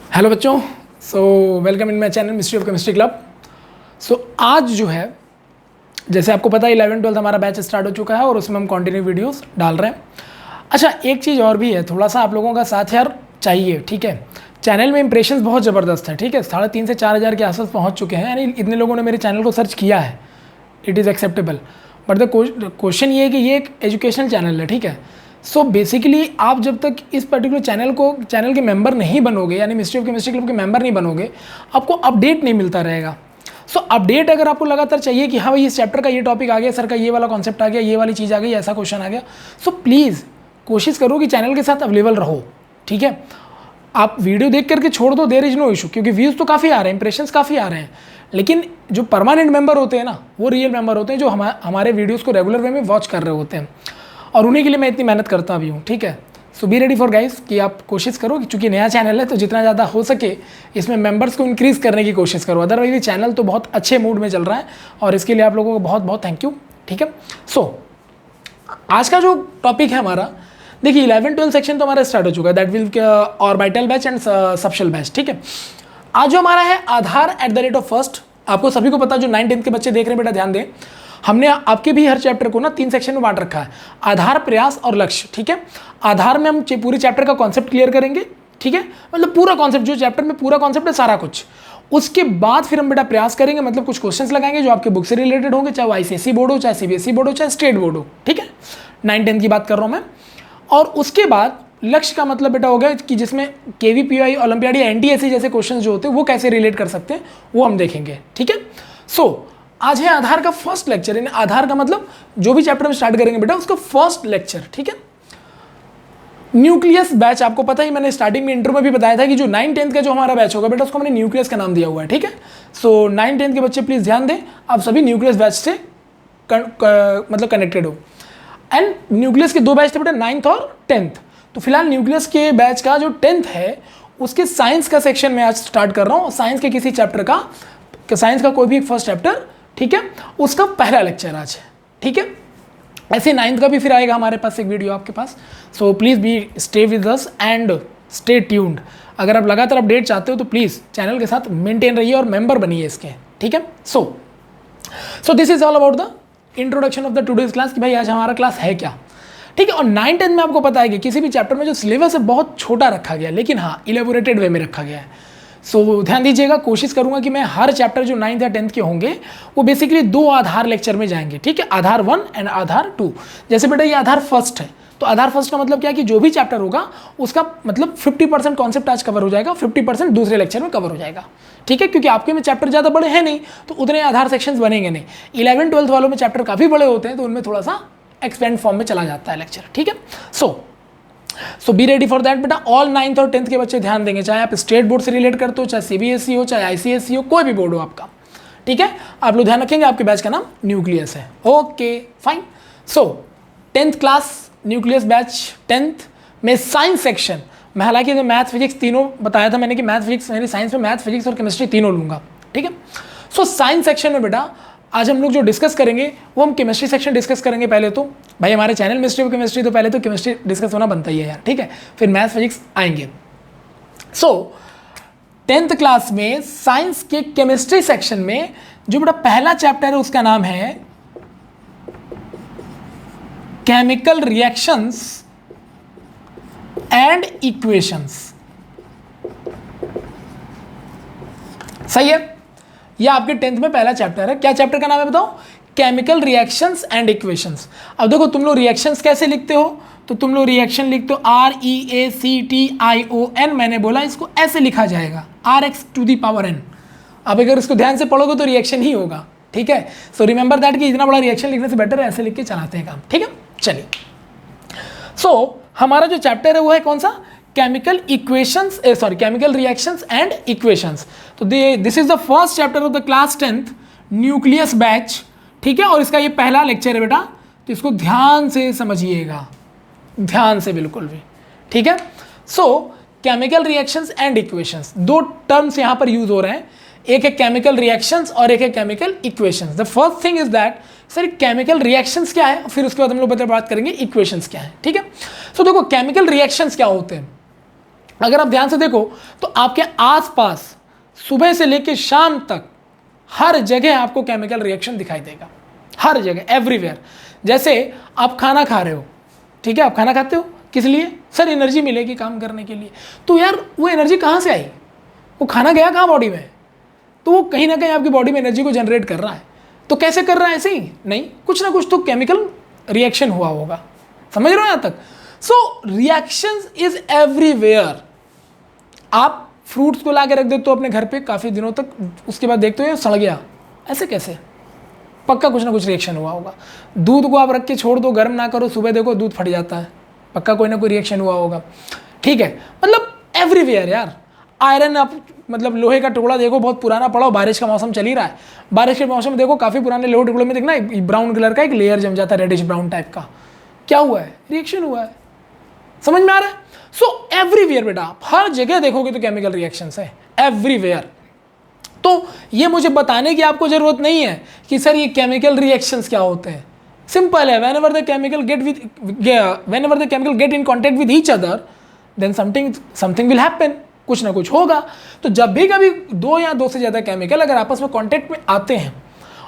Hello बच्चों, welcome in my channel mystery of chemistry club. आज जो है, जैसे आपको पता है 11-12 हमारा बैच स्टार्ट हो चुका है और उसमें हम कंटिन्यू वीडियोस डाल रहे हैं। अच्छा, एक चीज़ और भी है, थोड़ा सा आप लोगों का साथ यार चाहिए, ठीक है। चैनल में इंप्रेशंस बहुत ज़बरदस्त है, ठीक है। 3,500 से 4,000 के आसपास पहुँच चुके हैं, यानी इतने लोगों ने मेरे चैनल को सर्च किया है। It is acceptable, but the question ये है कि ये एक एजुकेशनल चैनल है, ठीक है। बेसिकली आप जब तक इस पर्टिकुलर चैनल के मेंबर नहीं बनोगे, यानी मिस्ट्री ऑफ केमिस्ट्री क्लब के मेंबर नहीं बनोगे, आपको अपडेट नहीं मिलता रहेगा। अपडेट अगर आपको लगातार चाहिए कि हाँ भाई इस चैप्टर का ये टॉपिक आ गया, सर का ये वाला कॉन्सेप्ट आ गया, ये वाली चीज़ आ गई, ऐसा क्वेश्चन आ गया, प्लीज़ कोशिश करो कि चैनल के साथ अवेलेबल रहो, ठीक है। आप वीडियो देख करके छोड़ दो, देयर इज नो इशू, क्योंकि व्यूज़ तो काफ़ी आ रहे हैं, इंप्रेशंस काफ़ी आ रहे हैं, लेकिन जो परमानेंट मेंबर होते हैं ना, वो रियल मेंबर होते हैं जो हमारे वीडियोज़ को रेगुलर वे में वॉच कर रहे होते हैं, और उन्हीं के लिए मैं इतनी मेहनत करता भी हूँ, ठीक है। बी रेडी फॉर गाइस कि आप कोशिश करो कि चूंकि नया चैनल है तो जितना ज़्यादा हो सके इसमें मेंबर्स को इंक्रीज़ करने की कोशिश करो। अदरवाइज ये चैनल तो बहुत अच्छे मूड में चल रहा है और इसके लिए आप लोगों को बहुत बहुत थैंक यू, ठीक है। आज का जो टॉपिक है हमारा, देखिए 11-12 सेक्शन तो हमारा स्टार्ट हो चुका है, that will orbital batch and subshell batch, ठीक है। आज जो हमारा है आधार @1, आपको सभी को पता, जो 9-10 के बच्चे देख रहे हैं बेटा ध्यान दें, हमने आपके भी हर चैप्टर को ना 3 सेक्शन में बांट रखा है, आधार, प्रयास और लक्ष्य, ठीक है। आधार में हम पूरे चैप्टर का कॉन्सेप्ट क्लियर करेंगे, ठीक है, मतलब पूरा कॉन्सेप्ट, जो चैप्टर में पूरा कॉन्सेप्ट है सारा कुछ। उसके बाद फिर हम बेटा प्रयास करेंगे, मतलब कुछ क्वेश्चंस लगाएंगे जो आपके बुक से रिलेटेड होंगे, चाहे वो ICSE बोर्ड हो, चाहे CBSE बोर्ड हो, चाहे स्टेट बोर्ड हो, ठीक है। 9-10 की बात कर रहा हूँ मैं। और उसके बाद लक्ष्य का मतलब बेटा हो गया कि जिसमें KVPI, ओलंपियाड या NTSE जैसे क्वेश्चन जो होते हैं वो कैसे रिलेट कर सकते हैं वो हम देखेंगे, ठीक है। आज है आधार का फर्स्ट लेक्चर, यानी आधार का मतलब जो भी चैप्टर हम स्टार्ट करेंगे बेटा उसका फर्स्ट लेक्चर, ठीक है। न्यूक्लियस बैच, आपको पता ही, मैंने स्टार्टिंग में इंट्रो में भी बताया था कि जो 9-10 का जो हमारा बैच होगा बेटा उसको हमने न्यूक्लियस का नाम दिया हुआ है, ठीक है। 9-10 के बच्चे प्लीज ध्यान दें, आप सभी न्यूक्लियस बैच से मतलब कनेक्टेड हो। एंड न्यूक्लियस के 2 बैच थे बेटा, 9th और 10th। तो फिलहाल न्यूक्लियस के बैच का जो 10th है उसके साइंस का सेक्शन में आज स्टार्ट कर रहा हूँ। साइंस के किसी चैप्टर का, साइंस का कोई भी एक फर्स्ट चैप्टर, ठीक है, उसका पहला लेक्चर आज है, ठीक है। ऐसे 9th का भी फिर आएगा हमारे पास एक वीडियो आपके पास। Please be stay with us and stay tuned. अगर आप लगातार अपडेट चाहते हो तो प्लीज़ चैनल के साथ मेंटेन रहिए और मेंबर बनिए इसके, ठीक है। सो this is all about the introduction of the today's class, कि भाई आज हमारा क्लास है क्या, ठीक है। और 9-10 में आपको पता है कि किसी भी चैप्टर में जो सिलेबस है बहुत छोटा रखा गया, लेकिन हाँ इलेबोरेटेड वे में रखा गया है। ध्यान दीजिएगा, कोशिश करूंगा कि मैं हर चैप्टर जो 9th या 10th के होंगे वो बेसिकली 2 आधार लेक्चर में जाएंगे, ठीक है। आधार 1 एंड आधार 2। जैसे बेटा ये आधार फर्स्ट है, तो आधार फर्स्ट का मतलब क्या है कि जो भी चैप्टर होगा उसका मतलब 50% कॉन्सेप्ट आज कवर हो जाएगा, 50% दूसरे लेक्चर में कवर हो जाएगा, ठीक है। क्योंकि आपके में चैप्टर ज़्यादा बड़े हैं नहीं तो उतने आधार सेक्शंस बनेंगे नहीं। 11-12 वालों में चैप्टर काफ़ी बड़े होते हैं तो उनमें थोड़ा सा एक्सपेंड फॉर्म में चला जाता है लेक्चर, ठीक है। बी रेडी फॉर दैट बेटा। ऑल 9th और 10th के बच्चे ध्यान देंगे, चाहे आप स्टेट बोर्ड से रिलेट करते हो, चाहे CBSE हो, चाहे ICSE हो, कोई भी बोर्ड हो आपका, ठीक है। आप लोग ध्यान रखेंगे, आपके बैच का नाम न्यूक्लियस है, okay fine. 10th class nucleus batch 10th में साइंस सेक्शन में, हालांकि मैथ फिजिक्स तीनों बताया था मैंने कि मैथ फिजिक्स, मेरी साइंस में मैथ फिजिक्स और केमिस्ट्री तीनों लूँगा, ठीक है। साइंस सेक्शन में बेटा आज हम लोग जो डिस्कस करेंगे वो हम केमिस्ट्री सेक्शन डिस्कस करेंगे पहले। तो भाई हमारे चैनल मिस्ट्री ऑफ केमिस्ट्री, तो पहले तो केमिस्ट्री डिस्कस होना बनता ही है यार, ठीक है, फिर मैथ फिजिक्स आएंगे। 10th क्लास में साइंस के केमिस्ट्री सेक्शन में जो बेटा पहला चैप्टर है उसका नाम है केमिकल रिएक्शंस एंड इक्वेशंस। सही है, यह आपके 10th में पहला चैप्टर है। क्या चैप्टर का नाम है बताओ? Chemical reactions and equations. अब देखो तुम लोग रिएक्शंस कैसे लिखते हो, तो तुम लोग रिएक्शन लिखते हो REACTION, मैंने बोला इसको ऐसे लिखा जाएगा RX⁴N। अब अगर इसको ध्यान से पढ़ोगे तो रिएक्शन ही होगा, ठीक है। रिमेंबर दैट कि इतना बड़ा रिएक्शन लिखने से बेटर है ऐसे लिख के चलाते हैं काम, ठीक है। चलिए, हमारा जो चैप्टर है वो है कौन सा? Chemical equations, chemical reactions and equations. तो this is the first chapter of the class 10th nucleus batch, ठीक है। और इसका ये पहला लेक्चर है बेटा, तो इसको ध्यान से समझिएगा, ध्यान से बिल्कुल भी, ठीक है। Chemical reactions and equations, 2 terms यहां पर यूज हो रहे हैं, एक है केमिकल रिएक्शंस और एक है chemical equations. The first thing is that sir chemical reactions क्या है, फिर उसके बाद हम लोग बात करेंगे इक्वेशंस क्या है, ठीक है। देखो केमिकल रिएक्शंस क्या होते हैं। अगर आप ध्यान से देखो तो आपके आसपास सुबह से लेकर शाम तक हर जगह आपको केमिकल रिएक्शन दिखाई देगा, हर जगह, एवरीवेयर। जैसे आप खाना खा रहे हो, ठीक है, आप खाना खाते हो किस लिए? सर एनर्जी मिलेगी काम करने के लिए। तो यार वो एनर्जी कहाँ से आई? वो खाना गया कहाँ बॉडी में? तो वो कहीं ना कहीं आपकी बॉडी में एनर्जी को जनरेट कर रहा है। तो कैसे कर रहा है? ऐसे ही नहीं, कुछ ना कुछ तो केमिकल रिएक्शन हुआ होगा। समझ रहे हो यहाँ तक? सो रिएक्शंस इज एवरीवेयर। आप फ्रूट्स को ला के रख देते हो अपने घर पे काफ़ी दिनों तक, उसके बाद देखते हो ये सड़ गया, ऐसे कैसे? पक्का कुछ ना कुछ रिएक्शन हुआ होगा। दूध को आप रख के छोड़ दो, गर्म ना करो, सुबह देखो दूध फट जाता है, पक्का कोई ना कोई रिएक्शन हुआ होगा। ठीक है, मतलब एवरीवेयर यार। आयरन, आप मतलब लोहे का टुकड़ा देखो बहुत पुराना पड़ा हो, बारिश का मौसम चल ही रहा है, बारिश के मौसम में देखो काफ़ी पुराने लोहे टुकड़े में देखना ब्राउन कलर का एक लेयर जम जाता है, रेडिश ब्राउन टाइप का। क्या हुआ है? रिएक्शन हुआ है। समझ में आ रहा है? सो एवरीवेयर बेटा, आप हर जगह देखोगे तो केमिकल रिएक्शंस है, एवरीवेयर। तो ये मुझे बताने की आपको जरूरत नहीं है कि सर ये केमिकल रिएक्शंस क्या होते हैं। सिंपल है, whenever the chemical get in contact with each other, then something will happen, कुछ ना कुछ होगा। तो जब भी कभी दो या दो से ज़्यादा केमिकल अगर आपस में कांटेक्ट में आते हैं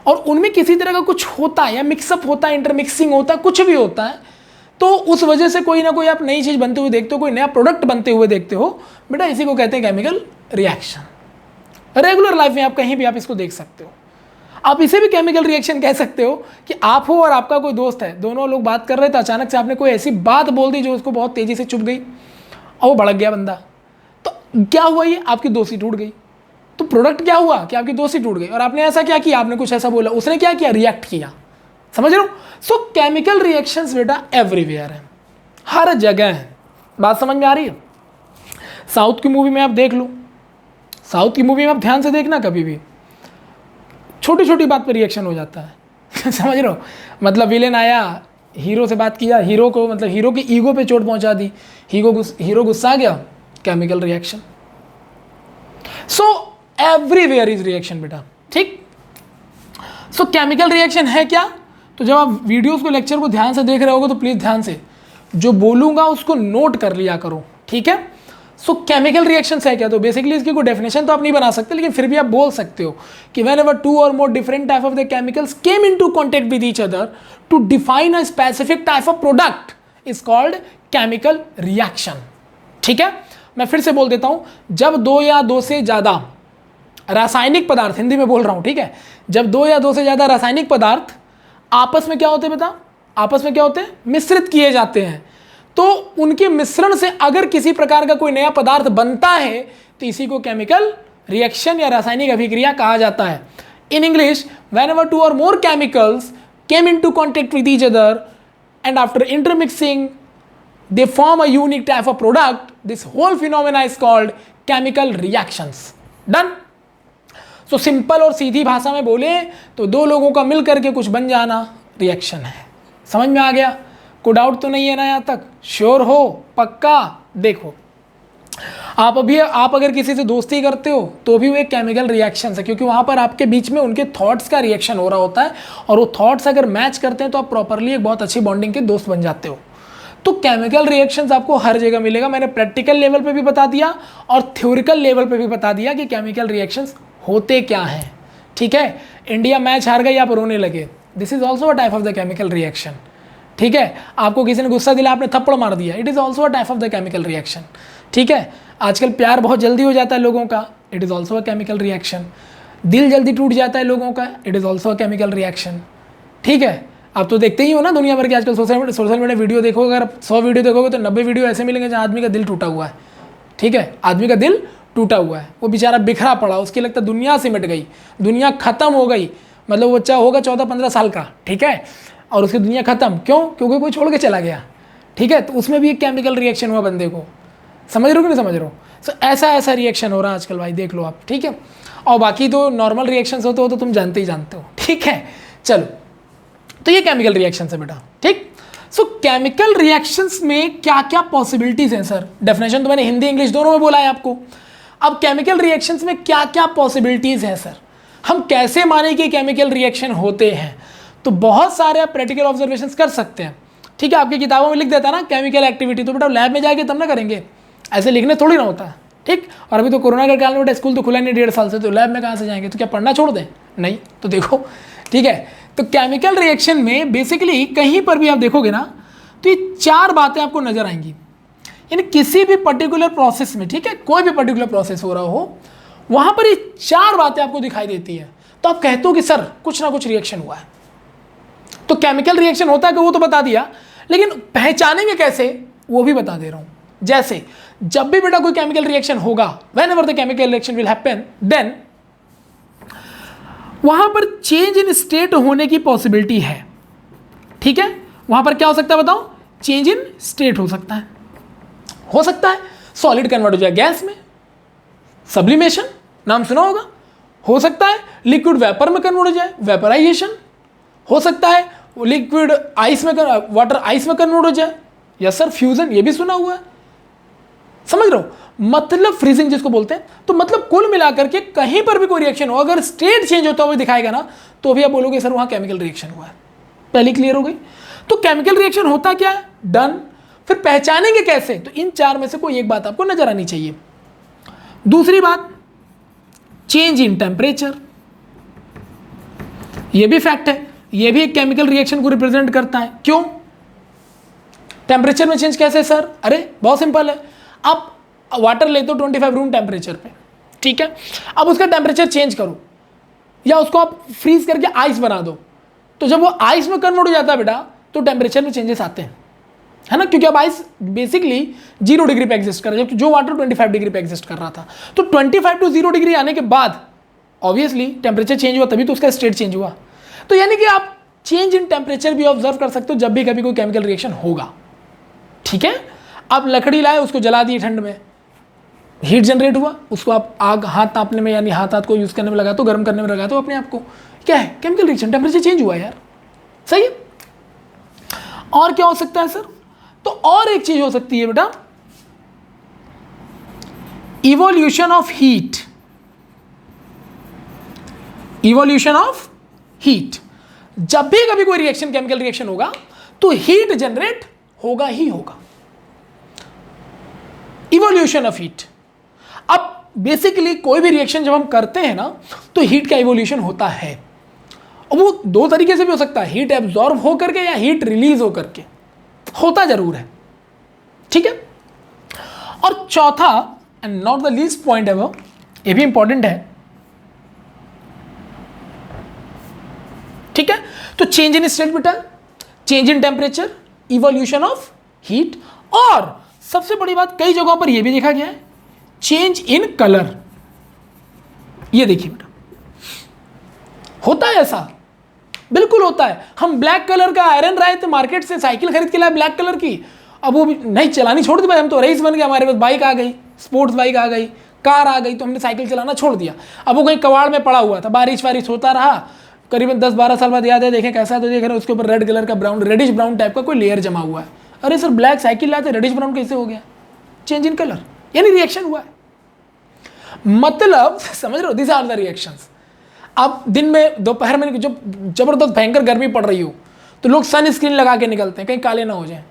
और उनमें किसी तरह का कुछ होता है या मिक्सअप होता है, इंटरमिक्सिंग होता है, कुछ भी होता है, तो उस वजह से कोई ना कोई आप नई चीज़ बनते हुए देखते हो, कोई नया प्रोडक्ट बनते हुए देखते हो, बेटा इसी को कहते हैं केमिकल रिएक्शन। रेगुलर लाइफ में आप कहीं भी आप इसको देख सकते हो। आप इसे भी केमिकल रिएक्शन कह सकते हो कि आप हो और आपका कोई दोस्त है, दोनों लोग बात कर रहे थे, अचानक से आपने कोई ऐसी बात बोल दी जो उसको बहुत तेज़ी से चुभ गई और वो भड़क गया बंदा। तो क्या हुआ? ये आपकी दोस्ती टूट गई। तो प्रोडक्ट क्या हुआ कि आपकी दोस्ती टूट गई और आपने ऐसा क्या किया, आपने कुछ ऐसा बोला, उसने क्या किया? रिएक्ट किया। समझ रहे हो? सो केमिकल रिएक्शंस बेटा एवरीवेयर है, हर जगह है। बात समझ में आ रही है? साउथ की मूवी में आप देख लो, साउथ की मूवी में आप ध्यान से देखना, कभी भी छोटी छोटी बात पर रिएक्शन हो जाता है। समझ रहे हो? मतलब विलेन आया, हीरो से बात किया, हीरो को मतलब हीरो की ईगो पे चोट पहुंचा दी, हीरो गुस्सा आ गया, chemical reaction. So everywhere is reaction बेटा। ठीक, सो केमिकल रिएक्शन है क्या? तो जब आप वीडियोस को, लेक्चर को ध्यान से देख रहे होगे तो प्लीज ध्यान से जो बोलूंगा उसको नोट कर लिया करो, ठीक है? सो केमिकल रिएक्शंस है क्या? तो बेसिकली इसकी कोई डेफिनेशन तो आप नहीं बना सकते, लेकिन फिर भी आप बोल सकते हो कि whenever two or more different type of the chemicals came into contact with each other to define a specific type of product is called chemical reaction। ठीक है, मैं फिर से बोल देता हूं, जब दो या दो से ज्यादा रासायनिक पदार्थ, हिंदी में बोल रहा हूं, ठीक है, जब दो या दो से ज्यादा रासायनिक पदार्थ आपस में क्या होते हैं बेटा? आपस में क्या होते हैं? मिश्रित किए जाते हैं। तो उनके मिश्रण से अगर किसी प्रकार का कोई नया पदार्थ बनता है तो इसी को केमिकल रिएक्शन या रासायनिक अभिक्रिया कहा जाता है। In English, whenever two or more chemicals came into contact with each other and after intermixing they form a unique type of product, this whole phenomena is called chemical reactions। Done? So simple और सीधी भाषा में बोले तो दो लोगों का मिल करके कुछ बन जाना रिएक्शन है। समझ में आ गया? कोई डाउट तो नहीं है ना यहाँ तक? श्योर हो? पक्का? देखो, आप अगर किसी से दोस्ती करते हो तो भी वो एक केमिकल रिएक्शन है, क्योंकि वहाँ पर आपके बीच में उनके थॉट्स का रिएक्शन हो रहा होता है और वो थॉट्स अगर मैच करते हैं तो आप प्रॉपरली एक बहुत अच्छी बॉन्डिंग के दोस्त बन जाते हो। तो केमिकल रिएक्शंस आपको हर जगह मिलेगा। मैंने प्रैक्टिकल लेवल पे भी बता दिया और थ्योरिकल लेवल पे भी बता दिया कि केमिकल रिएक्शंस होते क्या हैं। ठीक है, इंडिया मैच हार गई, आप रोने लगे, this is also a type of the chemical reaction. ठीक है, आपको किसी ने गुस्सा दिला, आपने थप्पड़ मार दिया, it is also a type of the chemical reaction. ठीक है, आजकल प्यार बहुत जल्दी हो जाता है लोगों का, it is also a chemical reaction. दिल जल्दी टूट जाता है लोगों का, it is also a chemical reaction. ठीक है, आप तो देखते ही हो ना दुनिया भर के आजकल सोशल मीडिया वीडियो देखोगे, अगर 100 वीडियो देखोगे तो 90 वीडियो ऐसे मिलेंगे जहाँ आदमी का दिल टूटा हुआ है। ठीक है, आदमी का दिल टूटा हुआ है, वो बेचारा बिखरा पड़ा, उसके लगता दुनिया सिमट गई, दुनिया खत्म हो गई। मतलब वो बच्चा होगा 14-15 साल का, ठीक है, और उसकी दुनिया खत्म, क्यों? क्योंकि कोई छोड़ के चला गया। ठीक है, तो उसमें भी एक केमिकल रिएक्शन हुआ बंदे को। समझ रहे हो कि नहीं समझ रहे हो? सो ऐसा रिएक्शन हो रहा है आजकल भाई, देख लो आप। ठीक है, और बाकी तो नॉर्मल रिएक्शंस होते हो तो तुम जानते ही जानते हो। ठीक है, चलो, तो ये केमिकल रिएक्शन है बेटा। ठीक, सो केमिकल रिएक्शंस में क्या क्या पॉसिबिलिटीज हैं सर? डेफिनेशन तो मैंने हिंदी इंग्लिश दोनों में बोला है आपको। अब केमिकल रिएक्शंस में क्या क्या पॉसिबिलिटीज हैं सर? हम कैसे माने कि केमिकल रिएक्शन होते हैं? तो बहुत सारे आप प्रैक्टिकल ऑब्जर्वेशंस कर सकते हैं। ठीक है, आपकी किताबों में लिख देता ना केमिकल एक्टिविटी, तो बेटा लैब में जाके तब ना करेंगे, ऐसे लिखने थोड़ी ना होता है, ठीक। और अभी तो कोरोना के कारण बेटा स्कूल तो खुला नहीं 1.5 साल से, तो लैब में कहाँ से जाएंगे, तो क्या पढ़ना छोड़ दें, नहीं। तो देखो, ठीक है, तो केमिकल रिएक्शन में बेसिकली कहीं पर भी आप देखोगे ना तो ये 4 बातें आपको नजर आएंगी, यानी किसी भी पर्टिकुलर प्रोसेस में, ठीक है, कोई भी पर्टिकुलर प्रोसेस हो रहा हो वहां पर ये 4 बातें आपको दिखाई देती है, तो आप कहते हो कि सर कुछ ना कुछ रिएक्शन हुआ है। तो केमिकल रिएक्शन होता है कि वो तो बता दिया, लेकिन पहचानेंगे कैसे वो भी बता दे रहा हूं। जैसे जब भी बेटा कोई केमिकल रिएक्शन होगा, whenever the chemical reaction will happen, then वहां पर चेंज इन स्टेट होने की पॉसिबिलिटी है, ठीक है। वहां पर क्या हो सकता है बताओ, चेंज इन स्टेट हो सकता है सॉलिड कन्वर्ट हो जाए गैस में, सब्लिमेशन नाम सुना होगा, हो सकता है लिक्विड वेपर में कन्वर्ट हो जाए, वेपराइजेशन, हो सकता है लिक्विड आइस में, वाटर आइस में कन्वर्ट हो जाए, यस सर फ्यूजन, ये भी सुना हुआ है, समझ रहे हो, मतलब फ्रीजिंग जिसको बोलते हैं। तो मतलब कुल मिलाकर के कहीं पर भी कोई रिएक्शन हो, अगर स्टेट चेंज होता हुआ दिखाएगा ना, तो भी आप बोलोगे सर वहां केमिकल रिएक्शन हुआ है। पहली क्लियर हो गई। तो केमिकल रिएक्शन होता क्या है, डन। फिर पहचानेंगे कैसे, तो इन 4 में से कोई एक बात आपको नजर आनी चाहिए। दूसरी बात, चेंज इन टेम्परेचर, यह भी फैक्ट है, यह भी एक केमिकल रिएक्शन को रिप्रेजेंट करता है। क्यों टेम्परेचर में चेंज कैसे सर, अरे बहुत सिंपल है, आप वाटर लेते हो 25 रूम टेम्परेचर पे, ठीक है, अब उसका टेम्परेचर चेंज करो या उसको आप फ्रीज करके आइस बना दो, तो जब वो आइस में कन्वर्ट हो जाता है बेटा, तो टेम्परेचर में चेंजेस आते हैं, है ना, क्योंकि अब आइस बेसिकली 0 डिग्री पे एग्जिस्ट कर रहा है, जबकि जो वाटर 25 डिग्री पे एग्जिस्ट कर रहा था। तो 25 टू 0 डिग्री आने के बाद ऑब्वियसली टेम्परेचर चेंज हुआ, तभी तो उसका स्टेट चेंज हुआ। तो यानी कि आप चेंज इन टेम्परेचर भी ऑब्जर्व कर सकते हो जब भी कभी कोई केमिकल रिएक्शन होगा, ठीक है। आप लकड़ी लाए, उसको जला दिए ठंड में, हीट जनरेट हुआ, उसको आप आग हाथ तापने में यानी हाथ को यूज करने में लगा, तो गर्म करने में लगा, तो अपने आप को क्या है, केमिकल रिएक्शन, टेम्परेचर चेंज हुआ यार, सही है। और क्या हो सकता है सर, तो और एक चीज हो सकती है बेटा, evolution of heat, evolution of heat. जब भी कभी कोई रिएक्शन केमिकल रिएक्शन होगा तो हीट जनरेट होगा ही होगा, इवोल्यूशन ऑफ हीट। अब बेसिकली कोई भी रिएक्शन जब हम करते हैं ना, तो हीट का इवोल्यूशन होता है, और वो 2 तरीके से भी हो सकता है, हीट एब्जॉर्ब हो करके या हीट रिलीज हो करके, होता जरूर है, ठीक है। और चौथा and not the least point है वो, ये भी इंपॉर्टेंट है, ठीक है। तो चेंज इन स्टेट बेटा, change in temperature, evolution of heat, और सबसे बड़ी बात कई जगहों पर यह भी देखा गया है, चेंज इन कलर। ये देखिए बेटा, होता है ऐसा, बिल्कुल होता है। हम ब्लैक कलर का आयरन लाए थे मार्केट से, साइकिल खरीद के लाए ब्लैक कलर की, अब वो नहीं चलानी छोड़ दी भाई, हम तो रईस बन गए, हमारे पास बाइक आ गई, स्पोर्ट्स बाइक आ गई, कार आ गई, तो हमने साइकिल चलाना छोड़ दिया। अब वो कहीं कबाड़ में पड़ा हुआ था, बारिश वारिश होता रहा, करीबन 10-12 साल बाद याद है, देखें कैसा है, तो देख रहे हैं उसके ऊपर रेड कलर का ब्राउन, रेडिश ब्राउन टाइप का कोई लेयर जमा हुआ है। अरे सर ब्लैक साइकिल लाए थे, रेडिश ब्राउन कैसे हो गया, चेंज इन कलर, यानी रिएक्शन हुआ है। मतलब समझ रहे हो, दिस आर द रिएक्शंस। अब दिन में दोपहर में जो जबरदस्त भयंकर गर्मी पड़ रही हो, तो लोग सन स्क्रीन लगा के निकलते हैं, कहीं काले ना हो जाए,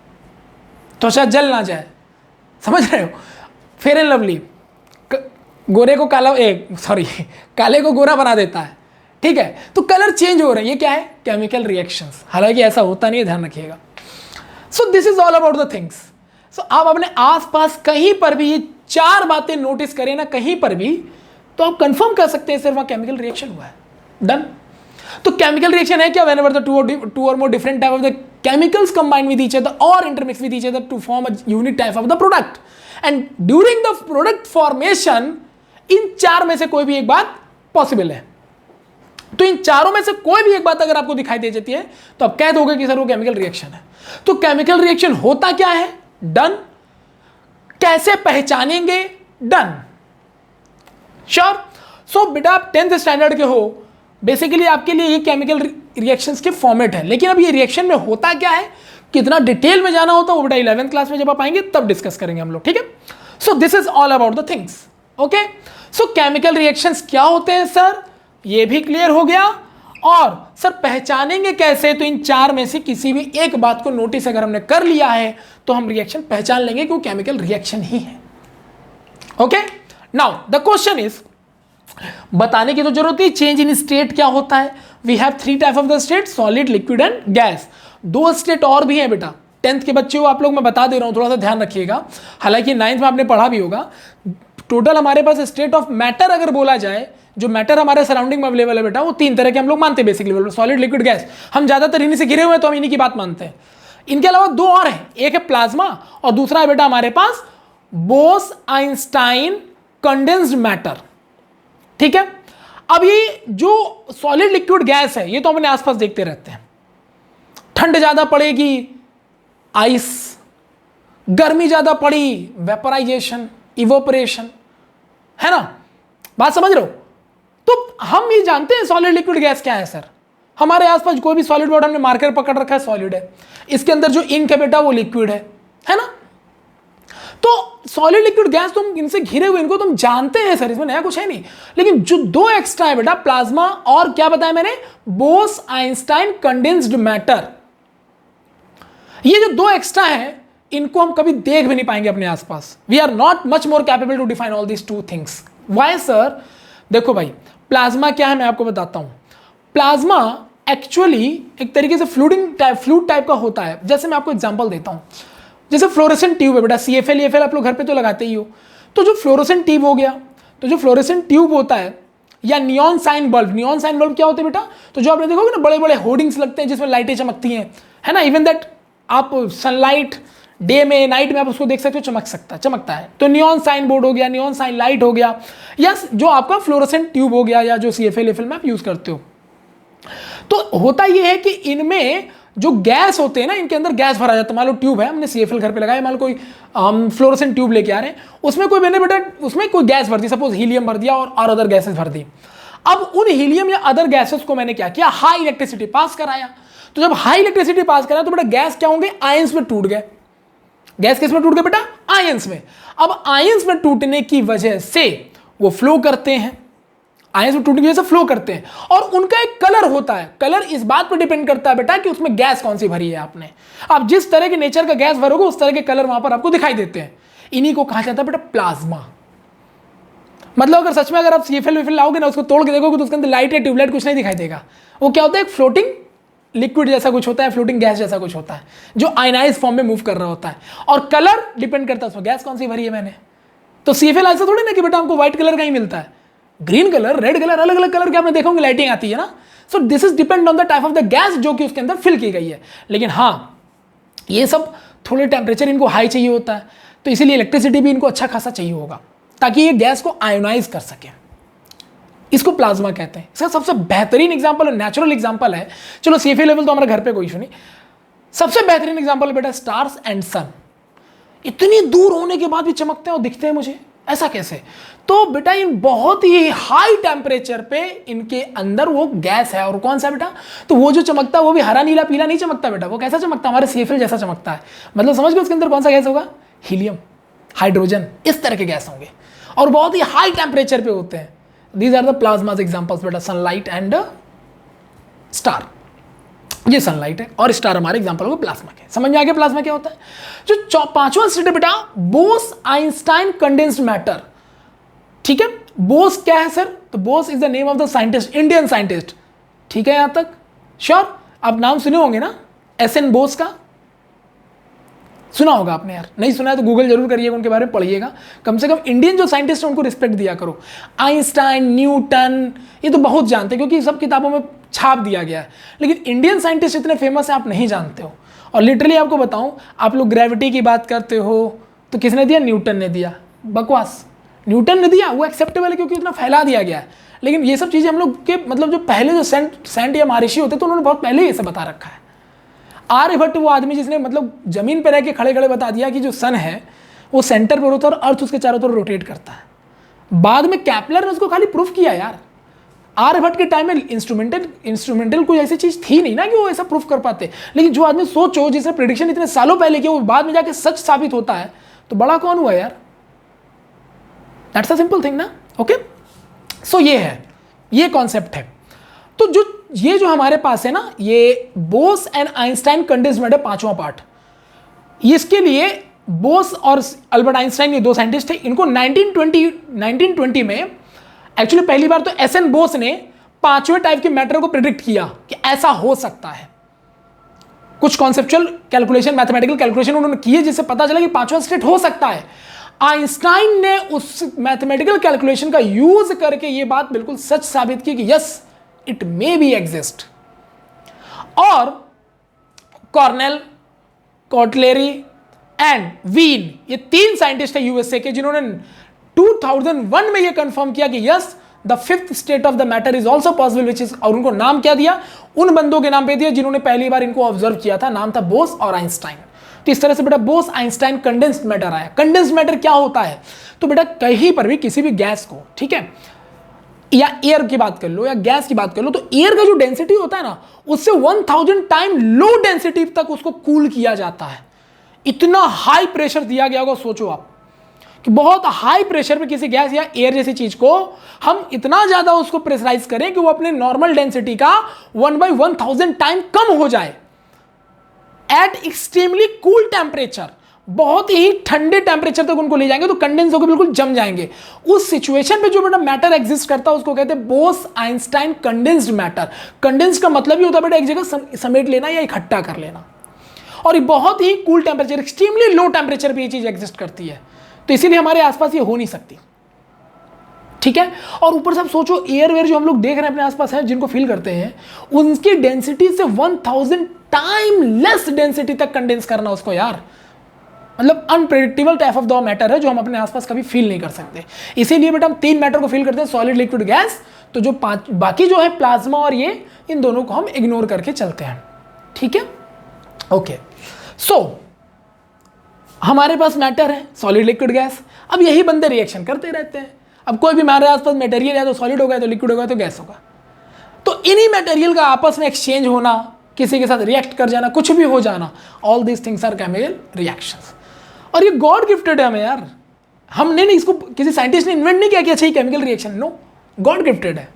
त्वचा जल ना जाए, समझ रहे हो। फेयर एंड लवली गोरे को काला, सॉरी काले को गोरा बना देता है, ठीक है। तो कलर चेंज हो रहे हैं, ये क्या है, केमिकल रिएक्शंस। हालांकि ऐसा होता नहीं है, ध्यान रखिएगा। So this is all about the things. So आप अपने आसपास कहीं पर भी ये 4 बातें नोटिस करें ना, कहीं पर भी, तो आप कंफर्म कर सकते हैं सिर्फ वहां केमिकल रिएक्शन हुआ है, डन। तो केमिकल रिएक्शन है क्या, whenever the two or more different type of the chemicals combine with each other or intermix with each other to form a unique type of the product, and during the product formation इन 4 में से कोई भी एक बात possible है। तो इन चारों में से कोई भी एक बात अगर आपको दिखाई दे जाती है, तो आप कह दोगे कि सर वो केमिकल रिएक्शन है। तो केमिकल रिएक्शन होता क्या है, डन। कैसे पहचानेंगे, डन। श्योर। सो बेटा आप 10th स्टैंडर्ड के हो, बेसिकली आपके लिए ये केमिकल रिएक्शंस के फॉर्मेट है, लेकिन अब ये रिएक्शन में होता क्या है, कितना डिटेल में जाना होता है, वो बेटा 11th क्लास में जब आप आएंगे तब डिस्कस करेंगे हम लोग, ठीक है। सो this is all about the things, okay. So chemical reactions क्या होते हैं सर, ये भी क्लियर हो गया। और सर पहचानेंगे कैसे, तो इन 4 में से किसी भी एक बात को नोटिस अगर हमने कर लिया है, तो हम रिएक्शन पहचान लेंगे कि वो केमिकल रिएक्शन ही है, okay, now the question is, बताने की तो जरूरत नहीं, चेंज इन स्टेट क्या होता है। We have 3 type of the state, solid, liquid and gas. 2 state और भी हैं बेटा, 10th के बच्चे हो आप लोग, मैं बता दे रहा हूं, थोड़ा सा ध्यान रखिएगा, हालांकि 9th में आपने पढ़ा भी होगा। टोटल हमारे पास स्टेट ऑफ मैटर अगर बोला जाए, जो मैटर हमारे सराउंडिंग में अवेलेबल है बेटा, वो 3 तरह के हम लोग मानते हैं बेसिक लेवल पर, सॉलिड, लिक्विड, गैस। हम ज्यादातर इन्हीं से घिरे हुए हैं तो हम इन्हीं की बात मानते हैं। इनके अलावा 2 और हैं, एक है प्लाज्मा और दूसरा है बेटा हमारे पास बोस आइंस्टाइन कंडेंस्ड मैटर। ठीक है, अब ये जो सॉलिड, लिक्विड, गैस है, ये तो अपने आसपास देखते रहते हैं। ठंड ज्यादा पड़ेगी, आइस, गर्मी ज्यादा पड़ी, वेपराइजेशन, इवोपरेशन, है ना, बात समझ रहे हो। तो हम ये जानते हैं सॉलिड, लिक्विड, गैस क्या है सर। हमारे आसपास कोई भी सॉलिड बॉडी हमने मार्कर पकड़ रखा है, सॉलिड है। इसके अंदर जो इंक है बेटा वो लिक्विड है ना। तो सॉलिड, लिक्विड, गैस तुम इनसे घिरे हुए, इनको तुम जानते हैं सर, इसमें नया कुछ है नहीं। लेकिन जो 2 एक्स्ट्रा है बेटा, प्लाज्मा और क्या बताया मैंने, बोस आइंस्टाइन कंडेंस्ड मैटर, ये जो 2 एक्स्ट्रा है, इनको हम कभी देख भी नहीं पाएंगे अपने आसपास। We are not much more capable to define all these 2 things. Why sir? देखो भाई, प्लाज्मा क्या है मैं आपको बताता हूं। प्लाज्मा एक्चुअली एक तरीके से फ्लूइड टाइप का होता है। जैसे मैं आपको एग्जांपल देता हूं, जैसे फ्लोरेसेंट ट्यूब है बेटा, CFL EFL आप लोग घर पे तो लगाते ही हो। तो जो फ्लोरेसेंट ट्यूब हो गया, तो जो फ्लोरेसेंट ट्यूब होता है, या neon sign bulb, neon sign bulb क्या होते हैं बेटा, तो जो आपने देखोगे ना बड़े बड़े होर्डिंग्स लगते हैं जिसमें लाइटें चमकती हैं, है ना, इवन दैट आप सनलाइट डे में, नाइट में आप उसको देख सकते हो, चमकता है। तो नियॉन साइन बोर्ड हो गया, नियॉन साइन लाइट हो गया, या जो आपका फ्लोरेसेंट ट्यूब हो गया, या जो CFL EFL में आप यूज करते हो। तो होता यह है कि इनमें जो गैस होते हैं ना, इनके अंदर गैस भरा जाता है। मान लो ट्यूब है, हमने CFL घर पे लगाया, मान लो कोई फ्लोरेसेंट ट्यूब लेके आ रहे हैं, उसमें कोई मैंने बेटा उसमें कोई गैस भर दी, सपोज हीलियम भर दिया और अदर गैसेस भर दी। अब उन हीलियम या अदर गैसेस को मैंने क्या किया, हाई इलेक्ट्रिसिटी पास कराया। तो जब हाई इलेक्ट्रिसिटी पास कराया तो बेटा गैस क्या होंगे, आयंस में टूट गए। गैस किस में टूट गए बेटा, आयंस में। अब आयंस में टूटने की वजह से वो फ्लो करते हैं, आयंस में टूटने की वजह से फ्लो करते हैं, और उनका एक कलर होता है। कलर इस बात पर डिपेंड करता है बेटा कि उसमें गैस कौन सी भरी है आपने। आप जिस तरह के नेचर का गैस भरोगे उस तरह के कलर वहां पर आपको दिखाई देते हैं। इन्हीं को कहा जाता है बेटा प्लाज्मा। मतलब अगर सच में अगर आप CFL विफल लाओगे ना, उसको तोड़ के देखोगे तो उसके अंदर लाइट या ट्यूबलाइट कुछ नहीं दिखाई देगा। वो क्या होता है, एक फ्लोटिंग लिक्विड जैसा कुछ होता है, फ्लोटिंग गैस जैसा कुछ होता है, जो आयनाइज फॉर्म में मूव कर रहा होता है। और कलर डिपेंड करता है उसमें गैस कौन सी भरी है मैंने। तो CFL ऐसा थोड़ी ना कि बेटा हमको व्हाइट कलर का ही मिलता है, ग्रीन कलर, रेड कलर, अलग अलग कलर के आपने देखा होंगे लाइटिंग आती है ना। सो this is depend on the type of the gas जो कि उसके अंदर फिल की गई है। लेकिन हाँ, ये सब थोड़े टेम्परेचर इनको हाई चाहिए होता है, तो इसीलिए इलेक्ट्रिसिटी भी इनको अच्छा खासा चाहिए होगा ताकि ये गैस को आयोनाइज कर सके। इसको प्लाज्मा कहते हैं। इसका सबसे बेहतरीन एग्जांपल और नेचुरल एग्जांपल है, चलो CFL लेवल तो हमारे घर पे कोई इशू नहीं, सबसे बेहतरीन एग्जांपल बेटा स्टार्स एंड सन। इतनी दूर होने के बाद भी चमकते हैं और दिखते हैं मुझे, ऐसा कैसे? तो बेटा इन बहुत ही हाई टेम्परेचर पे इनके अंदर वो गैस है। और कौन सा बेटा? तो वो जो चमकता है वो भी हरा नीला पीला नहीं चमकता बेटा, वो कैसा चमकता है, हमारे CFL जैसा चमकता है। मतलब समझ गए उसके अंदर कौन सा गैस होगा, हीलियम, हाइड्रोजन, इस तरह के गैस होंगे और बहुत ही हाई टेम्परेचर पे होते हैं। These are the plasmas examples बेटा, सनलाइट एंड स्टार। ये सनलाइट है और स्टार हमारे एग्जांपल हो प्लाज्मा के। समझ में आ गया प्लाज्मा क्या होता है? जो 5वां स्टेट है बेटा, बोस आइंस्टाइन कंडेंस्ड मैटर। ठीक है, बोस क्या है सर? तो Bose is the name of the scientist, Indian scientist. ठीक है, यहां तक श्योर? आप नाम सुने होंगे ना, SN बोस का सुना होगा आपने यार, नहीं सुना है तो गूगल जरूर करिएगा, उनके बारे में पढ़िएगा। कम से कम इंडियन जो साइंटिस्ट हैं उनको रिस्पेक्ट दिया करो। आइंस्टाइन, न्यूटन, ये तो बहुत जानते हैं क्योंकि सब किताबों में छाप दिया गया है, लेकिन इंडियन साइंटिस्ट इतने फेमस हैं आप नहीं जानते हो। और लिटरली आपको बताऊं, आप लोग ग्रेविटी की बात करते हो तो किसने दिया? न्यूटन ने दिया। बकवास, न्यूटन ने दिया, वो एक्सेप्टेबल है क्योंकि इतना फैला दिया गया है। लेकिन ये सब चीज़ें हम लोग के मतलब जो पहले जो सेंट या महर्षि होते तो उन्होंने बहुत पहले ये सब बता रखा है। आर्यभट्ट वो आदमी जिसने मतलब जमीन पर रह के खड़े खड़े बता दिया कि जो सन है वो सेंटर पर होता है और अर्थ उसके चारों तरफ रोटेट करता है। बाद में कैपलर ने उसको खाली प्रूफ किया यार। आर्यभट्ट के टाइम में इंस्ट्रूमेंटल कोई ऐसी चीज थी नहीं ना कि वो ऐसा प्रूफ कर पाते। लेकिन जो आदमी सोचो जिसने प्रेडिक्शन इतने सालों पहले किया वो बाद में जाके सच साबित होता है, तो बड़ा कौन हुआ यार? दैट्स अ सिंपल थिंग ना। ओके, सो ये है, ये कॉन्सेप्ट है। तो ये जो हमारे पास है ना, ये Bose and Einstein condensed matter 5वां पार्ट, इसके लिए बोस और अल्बर्ट आइंस्टाइन, ये दो साइंटिस्ट थे, इनको 1920 में एक्चुअली पहली बार तो एसएन बोस ने 5वें टाइप के मैटर को प्रिडिक्ट किया कि ऐसा हो सकता है। कुछ कॉन्सेप्चुअल कैलकुलेशन, मैथमेटिकल कैलकुलेशन उन्होंने किए जिससे पता चला कि 5वां स्टेट हो सकता है। आइंस्टाइन ने उस मैथमेटिकल कैलकुलेशन का यूज करके यह बात बिल्कुल सच साबित की कि yes it may be exist. और कॉर्नेल, कॉटलेरी एंड वीन, ये 3 साइंटिस्ट है यूएसए के जिन्होंने 2001 में यह कंफर्म किया कि yes the 5th state of the matter is also possible which is, और उनको नाम क्या दिया, उन बंदों के नाम पे दिया जिन्होंने पहली बार इनको ऑब्जर्व किया था, नाम था बोस और आइंस्टाइन। तो इस तरह से बेटा बोस आइंस्टाइन कंडेंस्ड मैटर आया। कंडेंस्ड मैटर क्या होता है, तो बेटा कहीं पर भी किसी भी गैस को, ठीक है, या एयर की बात कर लो या गैस की बात कर लो, तो एयर का जो डेंसिटी होता है ना, उससे 1000 टाइम लो डेंसिटी तक उसको कूल किया जाता है। इतना हाई प्रेशर दिया गया होगा, सोचो आप कि बहुत हाई प्रेशर पे किसी गैस या एयर जैसी चीज को हम इतना ज्यादा उसको प्रेशराइज करें कि वो अपने नॉर्मल डेंसिटी का 1/1000 टाइम कम हो जाए एट एक्सट्रीमली कूल टेम्परेचर, बहुत ही ठंडे टेम्परेचर तक उनको ले जाएंगे तो कंडेंस होकर बिल्कुल जम जाएंगे। उस सिचुएशन पे जो बेटा मैटर एग्जिस्ट करता है उसको कहते हैं Bose Einstein condensed matter. Condensed का मतलब ही होता है बेटा एक जगह समेट लेना या इकट्ठा कर लेना, और ये बहुत ही cool temperature, extremely low temperature पे ये चीज एग्जिस्ट करती है, तो इसीलिए हमारे आसपास ये हो नहीं सकती, ठीक है। और ऊपर से आप सोचो एयर वेयर जो हम लोग देख रहे हैं अपने आसपास है, जिनको फील करते हैं, उनकी डेंसिटी से 1000 टाइम लेस डेंसिटी तक कंडेंस करना उसको यार, मतलब unpredictable type of the matter है जो हम अपने आसपास कभी फील नहीं कर सकते। इसीलिए बेटा हम 3 मैटर को फील करते हैं, सॉलिड, लिक्विड, गैस। तो जो बाकी जो है प्लाज्मा और ये, इन दोनों को हम इग्नोर करके चलते हैं, ठीक है। ओके, सो हमारे पास मैटर है, सॉलिड, लिक्विड, गैस। अब यही बंदे रिएक्शन करते रहते हैं। अब कोई भी हमारे आसपास मटेरियल है तो सॉलिड होगा, तो लिक्विड होगा, तो गैस होगा। तो इन्हीं मटेरियल का आपस में एक्सचेंज होना, किसी के साथ रिएक्ट कर जाना, कुछ भी हो जाना, all these things are chemical reactions. और ये गॉड गिफ्टेड है हमें यार, हमने नहीं, इसको किसी साइंटिस्ट ने इन्वेंट नहीं किया कि अच्छा ये chemical reaction, no, god gifted है,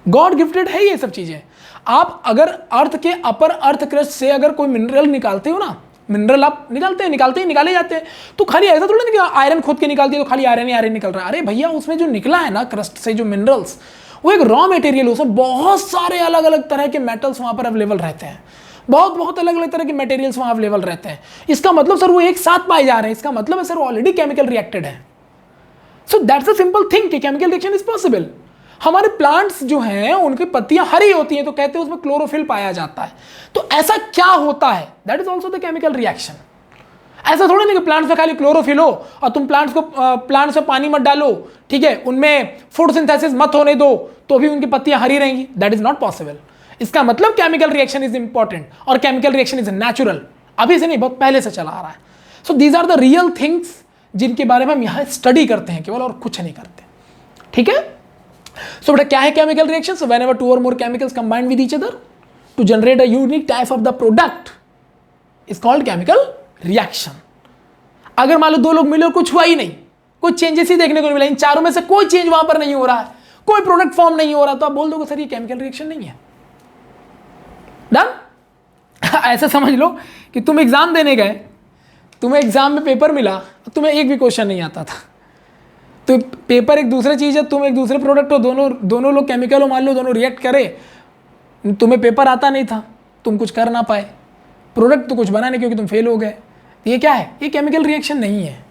गॉड गिफ्टेड है ये सब चीजें। आप अगर अर्थ के अपर अर्थ क्रस्ट से अगर कोई मिनरल निकालते हो ना, मिनरल आप निकाले जाते हैं, तो खाली ऐसा थोड़ा नहीं कि आयरन खोद के निकाल दिया तो खाली आयरन ही आयरन निकल रहा है। अरे भैया उसमें जो निकला है ना क्रस्ट से जो मिनरल्स, वो एक रॉ मटेरियल, उसमें बहुत सारे अलग अलग तरह के मेटल्स वहां पर अवेलेबल रहते हैं, बहुत अलग अलग तरह के मटेरियल्स वहां अवेलेबल रहते हैं। इसका मतलब सर वो एक साथ पाए जा रहे हैं, इसका मतलब है सर वो ऑलरेडी केमिकल रिएक्टेड है। So that's a simple thing कि केमिकल रिएक्शन इज पॉसिबल। हमारे प्लांट्स जो हैं उनकी पत्तियां हरी होती हैं तो कहते हैं उसमें क्लोरोफिल पाया जाता है, तो ऐसा क्या होता है, that is also the chemical reaction. ऐसा थोड़ा नहीं कि प्लांट्स में खाली क्लोरोफिल हो और तुम प्लांट्स में पानी मत डालो, ठीक है, उनमें फोटोसिंथेसिस मत होने दो तो भी उनकी पत्तियां हरी रहेंगी, दैट इज नॉट पॉसिबल। इसका मतलब केमिकल रिएक्शन इज इंपॉर्टेंट और केमिकल रिएक्शन इज नेचुरल, अभी से नहीं, बहुत पहले से चला आ रहा है। So these are the real things जिनके बारे में हम यहाँ स्टडी करते हैं केवल, और कुछ नहीं करते, ठीक है। सो बेटा क्या है chemical reaction? So whenever 2 or more chemicals combine with each other to generate a unique type of the product is called chemical reaction। अगर मान लो 2 लोग मिले और कुछ हुआ ही नहीं, कोई चेंजेस ही देखने को नहीं मिला, इन चारों में से कोई चेंज वहां पर नहीं हो रहा है, कोई प्रोडक्ट फॉर्म नहीं हो रहा, तो आप बोल दोगे सर ये केमिकल रिएक्शन नहीं है। डन? ऐसा समझ लो कि तुम एग्जाम देने गए, तुम्हें एग्जाम में पेपर मिला, तुम्हें एक भी क्वेश्चन नहीं आता था, तो पेपर एक दूसरे चीज है, तुम एक दूसरे प्रोडक्ट हो, दोनों लोग केमिकल हो, मान लो दोनों रिएक्ट करे, तुम्हें पेपर आता नहीं था, तुम कुछ कर ना पाए, प्रोडक्ट तो कुछ बना नहीं क्योंकि तुम फेल हो गए, ये क्या है? ये केमिकल रिएक्शन नहीं है।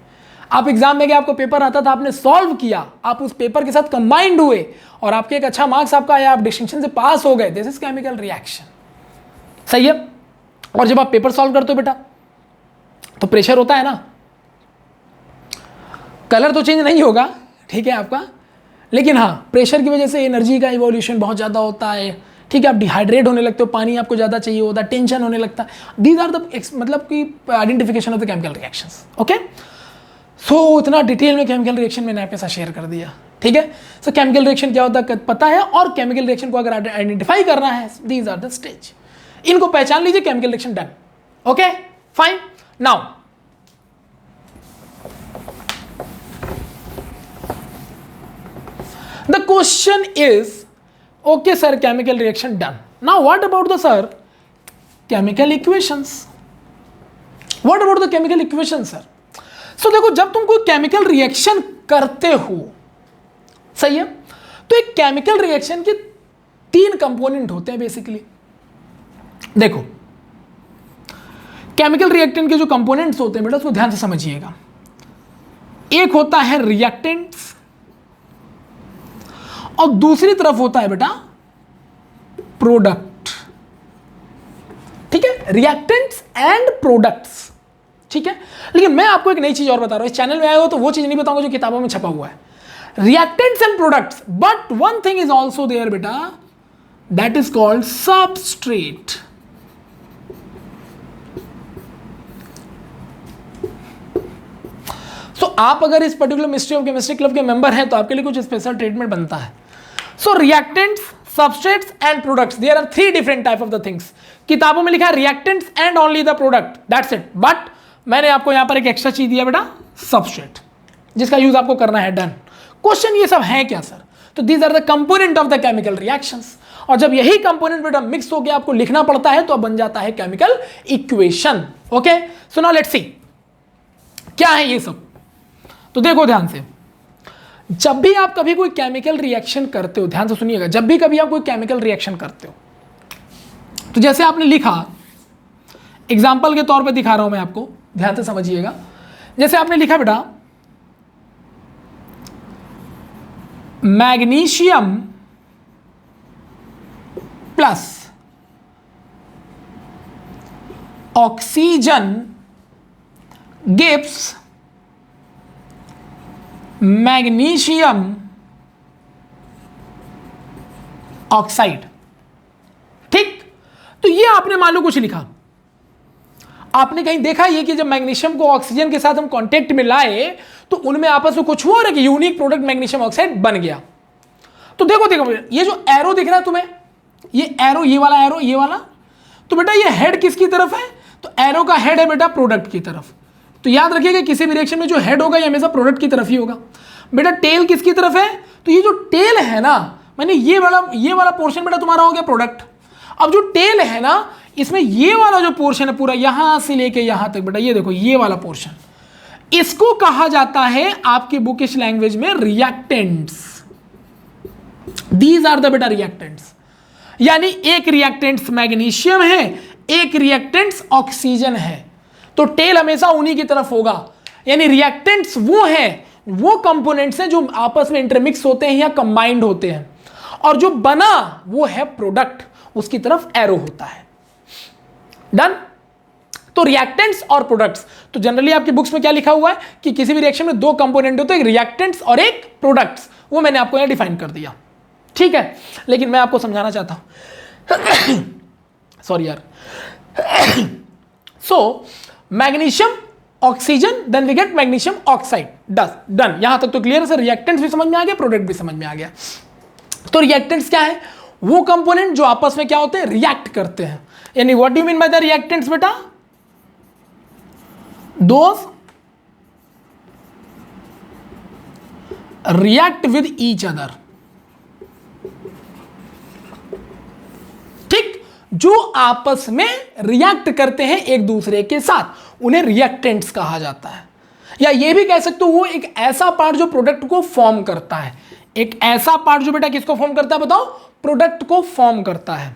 आप एग्जाम में गए, आपको पेपर आता था, आपने सॉल्व किया, आप उस पेपर के साथ कंबाइंड हुए और आपके एक अच्छा मार्क्स आपका आया, आप डिस्टिंक्शन से पास हो गए, दिस इज केमिकल रिएक्शन, सही है। और जब आप पेपर सॉल्व करते हो बेटा तो प्रेशर होता है ना, कलर तो चेंज नहीं होगा, ठीक है आपका, लेकिन हाँ प्रेशर की वजह से एनर्जी का इवोल्यूशन बहुत ज़्यादा होता है, ठीक है, आप डिहाइड्रेट होने लगते हो, पानी आपको ज़्यादा चाहिए होता है, टेंशन होने लगता है, दीज आर द मतलब कि identification of the chemical reactions, okay. So इतना डिटेल में केमिकल रिएक्शन मैंने आपके साथ शेयर कर दिया, ठीक है। सो केमिकल रिएक्शन क्या होता है पता है, और केमिकल रिएक्शन को अगर आइडेंटिफाई करना है, दीज आर द स्टेज, इनको पहचान लीजिए, chemical reaction done, okay fine. Now the question is, okay sir, chemical reaction done, now what about the sir chemical equations? What about the chemical equation sir? So देखो, जब तुम कोई chemical reaction करते हो, सही है, तो एक केमिकल रिएक्शन के 3 कंपोनेंट होते हैं बेसिकली। देखो, केमिकल रिएक्टेंट के जो कंपोनेंट्स होते हैं बेटा, उसको ध्यान से समझिएगा। एक होता है रिएक्टेंट्स और दूसरी तरफ होता है बेटा प्रोडक्ट। ठीक है, रिएक्टेंट्स एंड प्रोडक्ट्स। ठीक है, लेकिन मैं आपको एक नई चीज और बता रहा हूं, इस चैनल में आए हो तो वो चीज नहीं बताऊंगा जो किताबों में छपा हुआ है। Reactants and products, but one thing is also there बेटा, that is called substrate. So आप अगर इस particular mystery of chemistry club के मेंबर हैं तो आपके लिए कुछ स्पेशल ट्रीटमेंट बनता है। So reactants, substrates and products, there are 3 different type of the things. किताबों में लिखा है reactants and only the product, that's it. But मैंने आपको यहां पर एक एक्स्ट्रा चीज दिया बेटा, सबस्ट्रेट, जिसका यूज आपको करना है। डन। क्वेश्चन ये सब है क्या सर? तो these are the component of the chemical reactions, और जब यही कंपोनेंट बेटा मिक्स होकर आपको लिखना पड़ता है तो अब बन जाता है chemical equation. Okay, so now let's see क्या है ये सब। तो देखो ध्यान से, जब भी आप कभी कोई केमिकल रिएक्शन करते हो, ध्यान से सुनिएगा, जब भी कभी आप कोई केमिकल रिएक्शन करते हो, तो जैसे आपने लिखा, एग्जाम्पल के तौर पे दिखा रहा हूं मैं आपको, ध्यान से समझिएगा। जैसे आपने लिखा बेटा magnesium plus oxygen gives magnesium oxide. ठीक, तो ये आपने मान लो कुछ लिखा, आपने कहीं देखा ये कि जब मैग्नीशियम को ऑक्सीजन के साथ हम कांटेक्ट में लाए तो उनमें आपस में कुछ हुआ और एक यूनिक प्रोडक्ट मैग्नीशियम ऑक्साइड बन गया। तो देखो देखो, ये जो एरो दिख रहा है तुम्हें, ये एरो, ये वाला एरो, ये वाला, तो बेटा ये हेड किसकी तरफ है? तो एरो का हेड है बेटा प्रोडक्ट की तरफ। तो याद रखिएगा किसी भी रिएक्शन में जो हेड होगा ये हमेशा प्रोडक्ट की तरफ ही होगा। बेटा टेल किसकी तरफ है? तो ये जो टेल है ना, मैंने ये वाला पोर्शन बेटा तुम्हारा हो गया प्रोडक्ट। अब जो टेल है ना, इसमें ये वाला जो पोर्शन है पूरा यहां से लेके यहां तक बेटा, ये देखो ये वाला पोर्शन, इसको कहा जाता है आपकी बुकिश लैंग्वेज में रिएक्टेंट्स। दीज आर द बेटा रिएक्टेंट्स। यानी एक रिएक्टेंट्स मैग्नीशियम है, एक रिएक्टेंट्स ऑक्सीजन है, तो टेल हमेशा उन्हीं की तरफ होगा। यानी रिएक्टेंट्स वो हैं, वो कंपोनेंट्स हैं जो आपस में इंटरमिक्स होते हैं या कंबाइंड होते हैं, और जो बना वो है प्रोडक्ट, उसकी तरफ एरो होता है। डन। तो रिएक्टेंट्स और प्रोडक्ट्स, तो जनरली आपकी बुक्स में क्या लिखा हुआ है कि किसी भी रिएक्शन में 2 कंपोनेंट होते हैं, एक रिएक्टेंट्स और एक प्रोडक्ट्स, वो मैंने आपको यहां डिफाइन कर दिया। ठीक है, लेकिन मैं आपको समझाना चाहता हूं सॉरी यार। So magnesium oxygen, then we get magnesium oxide. Done. यहां तक तो क्लियर है सर, रिएक्टेंट्स भी समझ में आ गया, प्रोडक्ट भी समझ में आ गया। तो रिएक्टेंट्स क्या है? वो कंपोनेंट जो आपस में क्या होते हैं? रिएक्ट करते हैं। यानी what do you mean by the reactants बेटा? Those react with each other. ठीक, जो आपस में रिएक्ट करते हैं एक दूसरे के साथ, उन्हें रिएक्टेंट्स कहा जाता है। या ये भी कह सकते हो वो एक ऐसा पार्ट जो प्रोडक्ट को फॉर्म करता है। एक ऐसा पार्ट जो बेटा किसको फॉर्म करता है बताओ? प्रोडक्ट को फॉर्म करता है।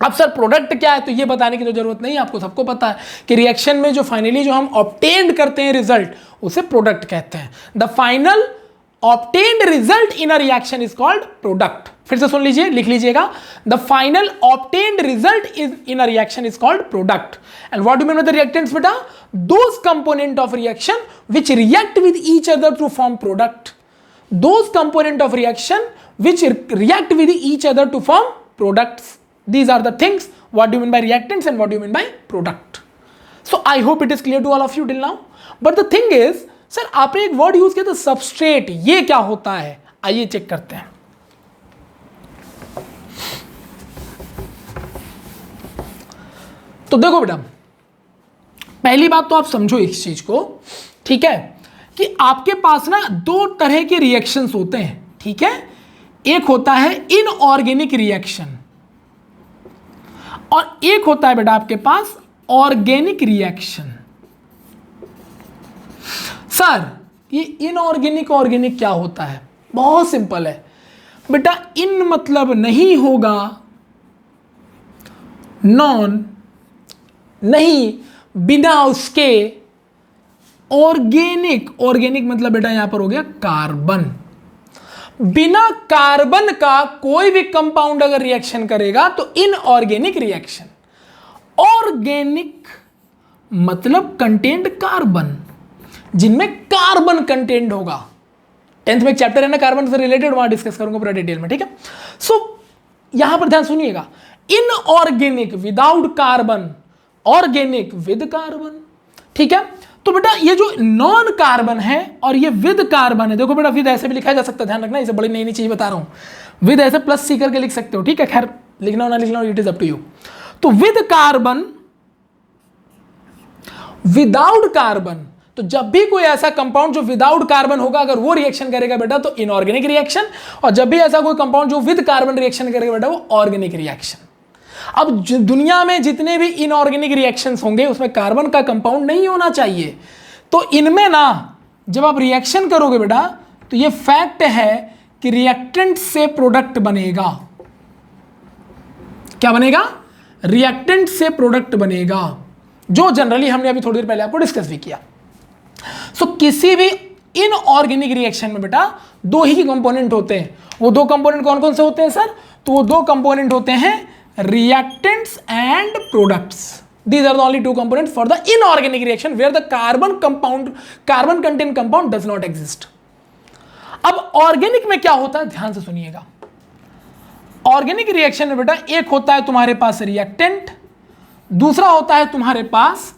अब सर प्रोडक्ट क्या है? तो ये बताने की तो जरूरत नहीं है, आपको सबको पता है कि रिएक्शन में जो फाइनली जो हम ऑब्टेन्ड करते हैं रिजल्ट, उसे प्रोडक्ट कहते हैं। The final obtained result in a reaction is called product. फिर से सुन लीजिए, लिख लीजिएगा, the final obtained result is in a reaction is called product. And what do mean by the reactants बेटा? Those component of reaction which react with each other to form product. Those component of reaction which react with each other to form products. These are the things. What do you mean by reactants and what do you mean by product? So I hope it is clear to all of you till now. But the thing is, sir, आपने एक word use किया था substrate. ये क्या होता है? आइए check करते हैं। तो देखो बेटा, पहली बात तो आप समझो इस चीज को, ठीक है, कि आपके पास ना 2 तरह के रिएक्शंस होते हैं। ठीक है, एक होता है इनऑर्गेनिक रिएक्शन और एक होता है बेटा आपके पास ऑर्गेनिक रिएक्शन। सर ये इनऑर्गेनिक ऑर्गेनिक क्या होता है? बहुत सिंपल है बेटा, इन मतलब नहीं होगा, नॉन नहीं, बिना उसके, ऑर्गेनिक, ऑर्गेनिक मतलब बेटा यहां पर हो गया कार्बन। बिना कार्बन का कोई भी कंपाउंड अगर रिएक्शन करेगा तो इनऑर्गेनिक रिएक्शन। ऑर्गेनिक मतलब कंटेंट कार्बन, जिनमें कार्बन कंटेंट होगा। 10th में एक चैप्टर है ना कार्बन से रिलेटेड, वहां डिस्कस करूंगा पूरा डिटेल में, ठीक है। सो यहां पर ध्यान सुनिएगा, inorganic without carbon, organic with carbon, ठीक है। तो बेटा ये जो नॉन कार्बन है और ये विद कार्बन है, देखो बेटा विद ऐसे भी लिखा जा सकता है, ध्यान रखना, इसे बड़ी नई नई चीज बता रहा हूं। विद ऐसे प्लस सी करके लिख सकते हो, ठीक है, खैर लिखना हो ना लिखना हो, it is up to you. तो विद कार्बन, विदाउट कार्बन, तो जब भी कोई ऐसा कंपाउंड जो विदाउट कार्बन होगा अगर वो रिएक्शन करेगा बेटा तो इनऑर्गेनिक रिएक्शन, और जब भी ऐसा कोई कंपाउंड जो विद कार्बन रिएक्शन करेगा बेटा वो ऑर्गेनिक रिएक्शन। अब दुनिया में जितने भी इनऑर्गेनिक रिएक्शंस होंगे उसमें कार्बन का कंपाउंड नहीं होना चाहिए, तो इनमें ना जब आप रिएक्शन करोगे बेटा तो ये फैक्ट है कि रिएक्टेंट से प्रोडक्ट बनेगा। क्या बनेगा? रिएक्टेंट से प्रोडक्ट बनेगा, जो जनरली हमने अभी थोड़ी देर पहले आपको डिस्कस भी किया। सो किसी भी इनऑर्गेनिक रिएक्शन में बेटा दो ही कंपोनेंट होते हैं। वो दो कंपोनेंट कौन कौन से होते हैं सर? तो वो दो कंपोनेंट होते हैं reactants and products. These are the only two components for the inorganic reaction where the carbon contained compound does not exist. अब ऑर्गेनिक में क्या होता है, ध्यान से सुनिएगा। ऑर्गेनिक रिएक्शन में बेटा एक होता है तुम्हारे पास रिएक्टेंट, दूसरा होता है तुम्हारे पास,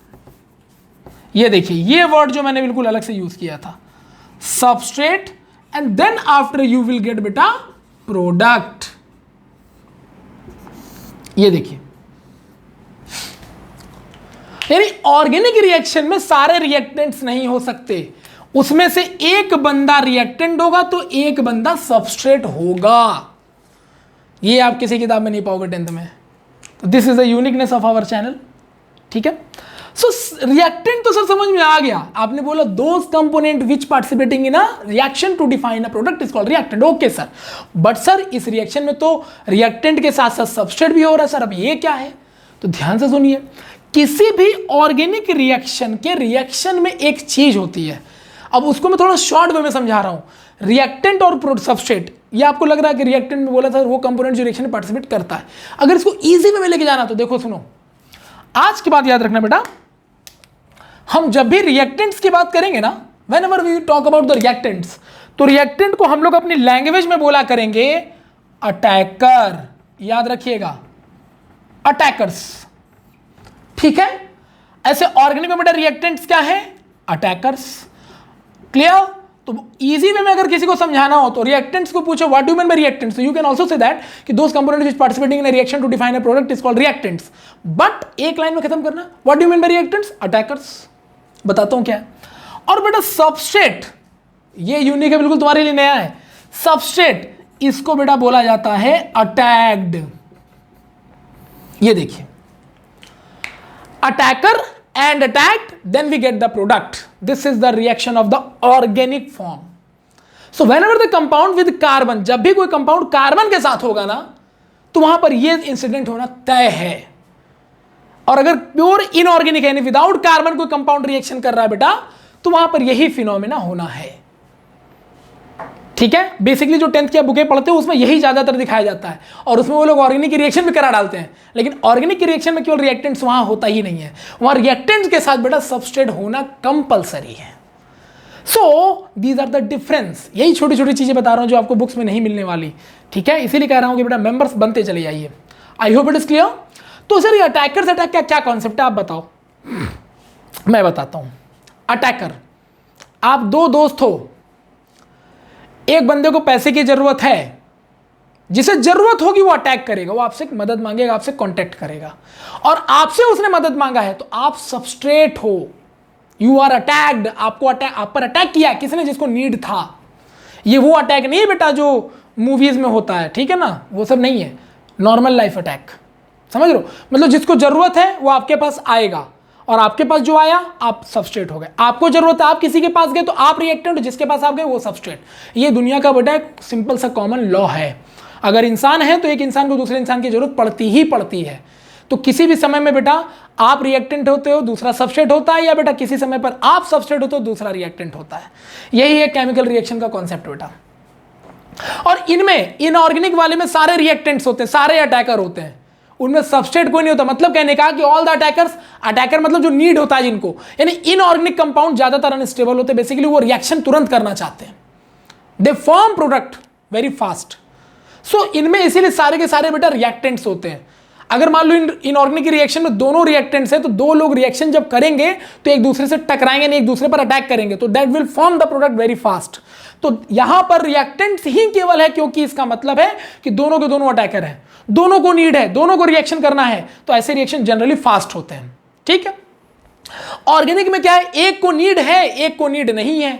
ये देखिए ये वर्ड जो मैंने बिल्कुल अलग से यूज किया था, substrate, and then after you will get बेटा प्रोडक्ट। ये देखिए, यानी ऑर्गेनिक रिएक्शन में सारे रिएक्टेंट्स नहीं हो सकते, उसमें से एक बंदा रिएक्टेंट होगा तो एक बंदा सबस्ट्रेट होगा। ये आप किसी किताब में नहीं पाओगे 10th में। तो this is the uniqueness of our channel, ठीक है। सो रिएक्टेंट तो सर समझ में आ गया, आपने बोला those component which participating in a reaction to define a product is called reactant, okay sir. But sir इस रिएक्शन में तो रिएक्टेंट के साथ साथ सबस्ट्रेट भी हो रहा है सर, अब ये क्या है? तो ध्यान से सुनिए, किसी भी ऑर्गेनिक रिएक्शन के रिएक्शन में एक चीज होती है, अब उसको मैं थोड़ा शॉर्ट वे में समझा रहा हूं। रिएक्टेंट और सबस्ट्रेट, ये आपको लग रहा है कि रिएक्टेंट में बोला था वो कंपोनेंट जो रिएक्शन में पार्टिसिपेट करता है। अगर इसको इजी वे में लेके जाना तो देखो सुनो, आज की बात याद रखना बेटा, हम जब भी रिएक्टेंट्स की बात करेंगे ना, whenever we talk about the reactants, तो रिएक्टेंट को हम लोग अपनी लैंग्वेज में बोला करेंगे अटैकर, याद रखिएगा, अटैकर्स, ठीक है। ऐसे ऑर्गेनिक में बेटा रिएक्टेंट्स क्या है? Attackers, clear. तो इजी वे में अगर किसी को समझाना हो तो रिएक्टेंट्स को पूछो what do you mean by reactants, तो you can also say that कि those components which participating in a reaction to define a product is called reactants. But एक लाइन में खत्म करना, what do you mean by reactants? Attackers. बताता हूं क्या है। और बेटा सबस्ट्रेट, ये यूनिक है, बिल्कुल तुम्हारे लिए नया है। सबस्ट्रेट, इसको बेटा बोला जाता है अटैक्ड। ये देखिए, attacker and attacked, then we get the product. This is the reaction of the organic form. So whenever the compound with carbon, जब भी कोई कंपाउंड कार्बन के साथ होगा ना तो वहां पर ये इंसिडेंट होना तय है। और अगर प्योर इनऑर्गेनिक यानी विदाउट कार्बन कोई कंपाउंड रिएक्शन कर रहा है बेटा तो वहां पर यही फिनोमेना होना है, ठीक है। बेसिकली जो 10th की बुकें पढ़ते हो उसमें यही ज्यादातर दिखाया जाता है, और उसमें वो लोग ऑर्गेनिक की रिएक्शन भी करा डालते हैं, लेकिन ऑर्गेनिक की रिएक्शन में केवल रिएक्टेंट्स वहां होता ही नहीं है, वहां रिएक्टेंट्स के साथ बेटा सबस्ट्रेट होना कंपलसरी है। So these are the difference, यही छोटी छोटी चीजें बता रहा हूं जो आपको बुक्स में नहीं मिलने वाली, ठीक है। इसीलिए कह रहा हूं कि बेटा मेंबर्स बनते चले जाइए। I hope it is clear. तो सर ये अटैकर्स अटैक का क्या कॉन्सेप्ट है आप बताओ? मैं बताता हूं। अटैकर, आप दो दोस्त हो, एक बंदे को पैसे की जरूरत है, जिसे जरूरत होगी वो अटैक करेगा, वो आपसे मदद मांगेगा, आपसे कांटेक्ट करेगा, और आपसे उसने मदद मांगा है तो आप सबस्ट्रेट हो, यू आर अटैक्ड, आपको आप पर अटैक किया किसने? जिसको नीड था। ये वो अटैक नहीं है बेटा जो मूवीज में होता है, ठीक है ना, वो सब नहीं है, नॉर्मल लाइफ अटैक, समझ लो। मतलब जिसको जरूरत है वो आपके पास आएगा, और आपके पास जो आया आप सबस्ट्रेट हो गए। आपको जरूरत है, आप किसी के पास गए तो आप रिएक्टेंट, जिसके पास आप गए वो सबस्ट्रेट। ये दुनिया का बेटा एक सिंपल सा कॉमन लॉ है। अगर इंसान है तो एक इंसान को दूसरे इंसान की जरूरत पड़ती ही पड़ती है। तो किसी भी समय में बेटा आप रिएक्टेंट होते हो, दूसरा सबस्ट्रेट होता है, या बेटा किसी समय पर आप सबस्ट्रेट होते हो, दूसरा रिएक्टेंट होता है। यही है केमिकल रिएक्शन का कॉन्सेप्ट बेटा। और इनमें इनऑर्गेनिक वाले में सारे रिएक्टेंट्स होते हैं, सारे अटैकर होते हैं, उनमें सबस्ट्रेट कोई नहीं होता। मतलब कहने का कि ऑल द अटैकर्स, अटैकर मतलब जो नीड होता है जिनको, यानी इनऑर्गेनिक कंपाउंड ज्यादातर अनस्टेबल होते हैं। बेसिकली वो रिएक्शन तुरंत करना चाहते हैं, they form product very fast. So इनमें इसीलिए सारे के सारे बेटा रिएक्टेंट्स होते हैं। अगर मान लो इनऑर्गेनिक की रिएक्शन में दोनों रिएक्टेंट्स है तो दो लोग रिएक्शन जब करेंगे तो एक दूसरे से टकराएंगे नहीं, एक दूसरे पर अटैक करेंगे, तो that will form the product very fast. तो यहां पर रिएक्टेंट्स ही केवल है, क्योंकि इसका मतलब है कि दोनों के दोनों अटैकर हैं, दोनों को नीड है, दोनों को रिएक्शन करना है, तो ऐसे रिएक्शन जनरली फास्ट होते हैं। ठीक है। ऑर्गेनिक में क्या है, एक को नीड है, एक को नीड नहीं है,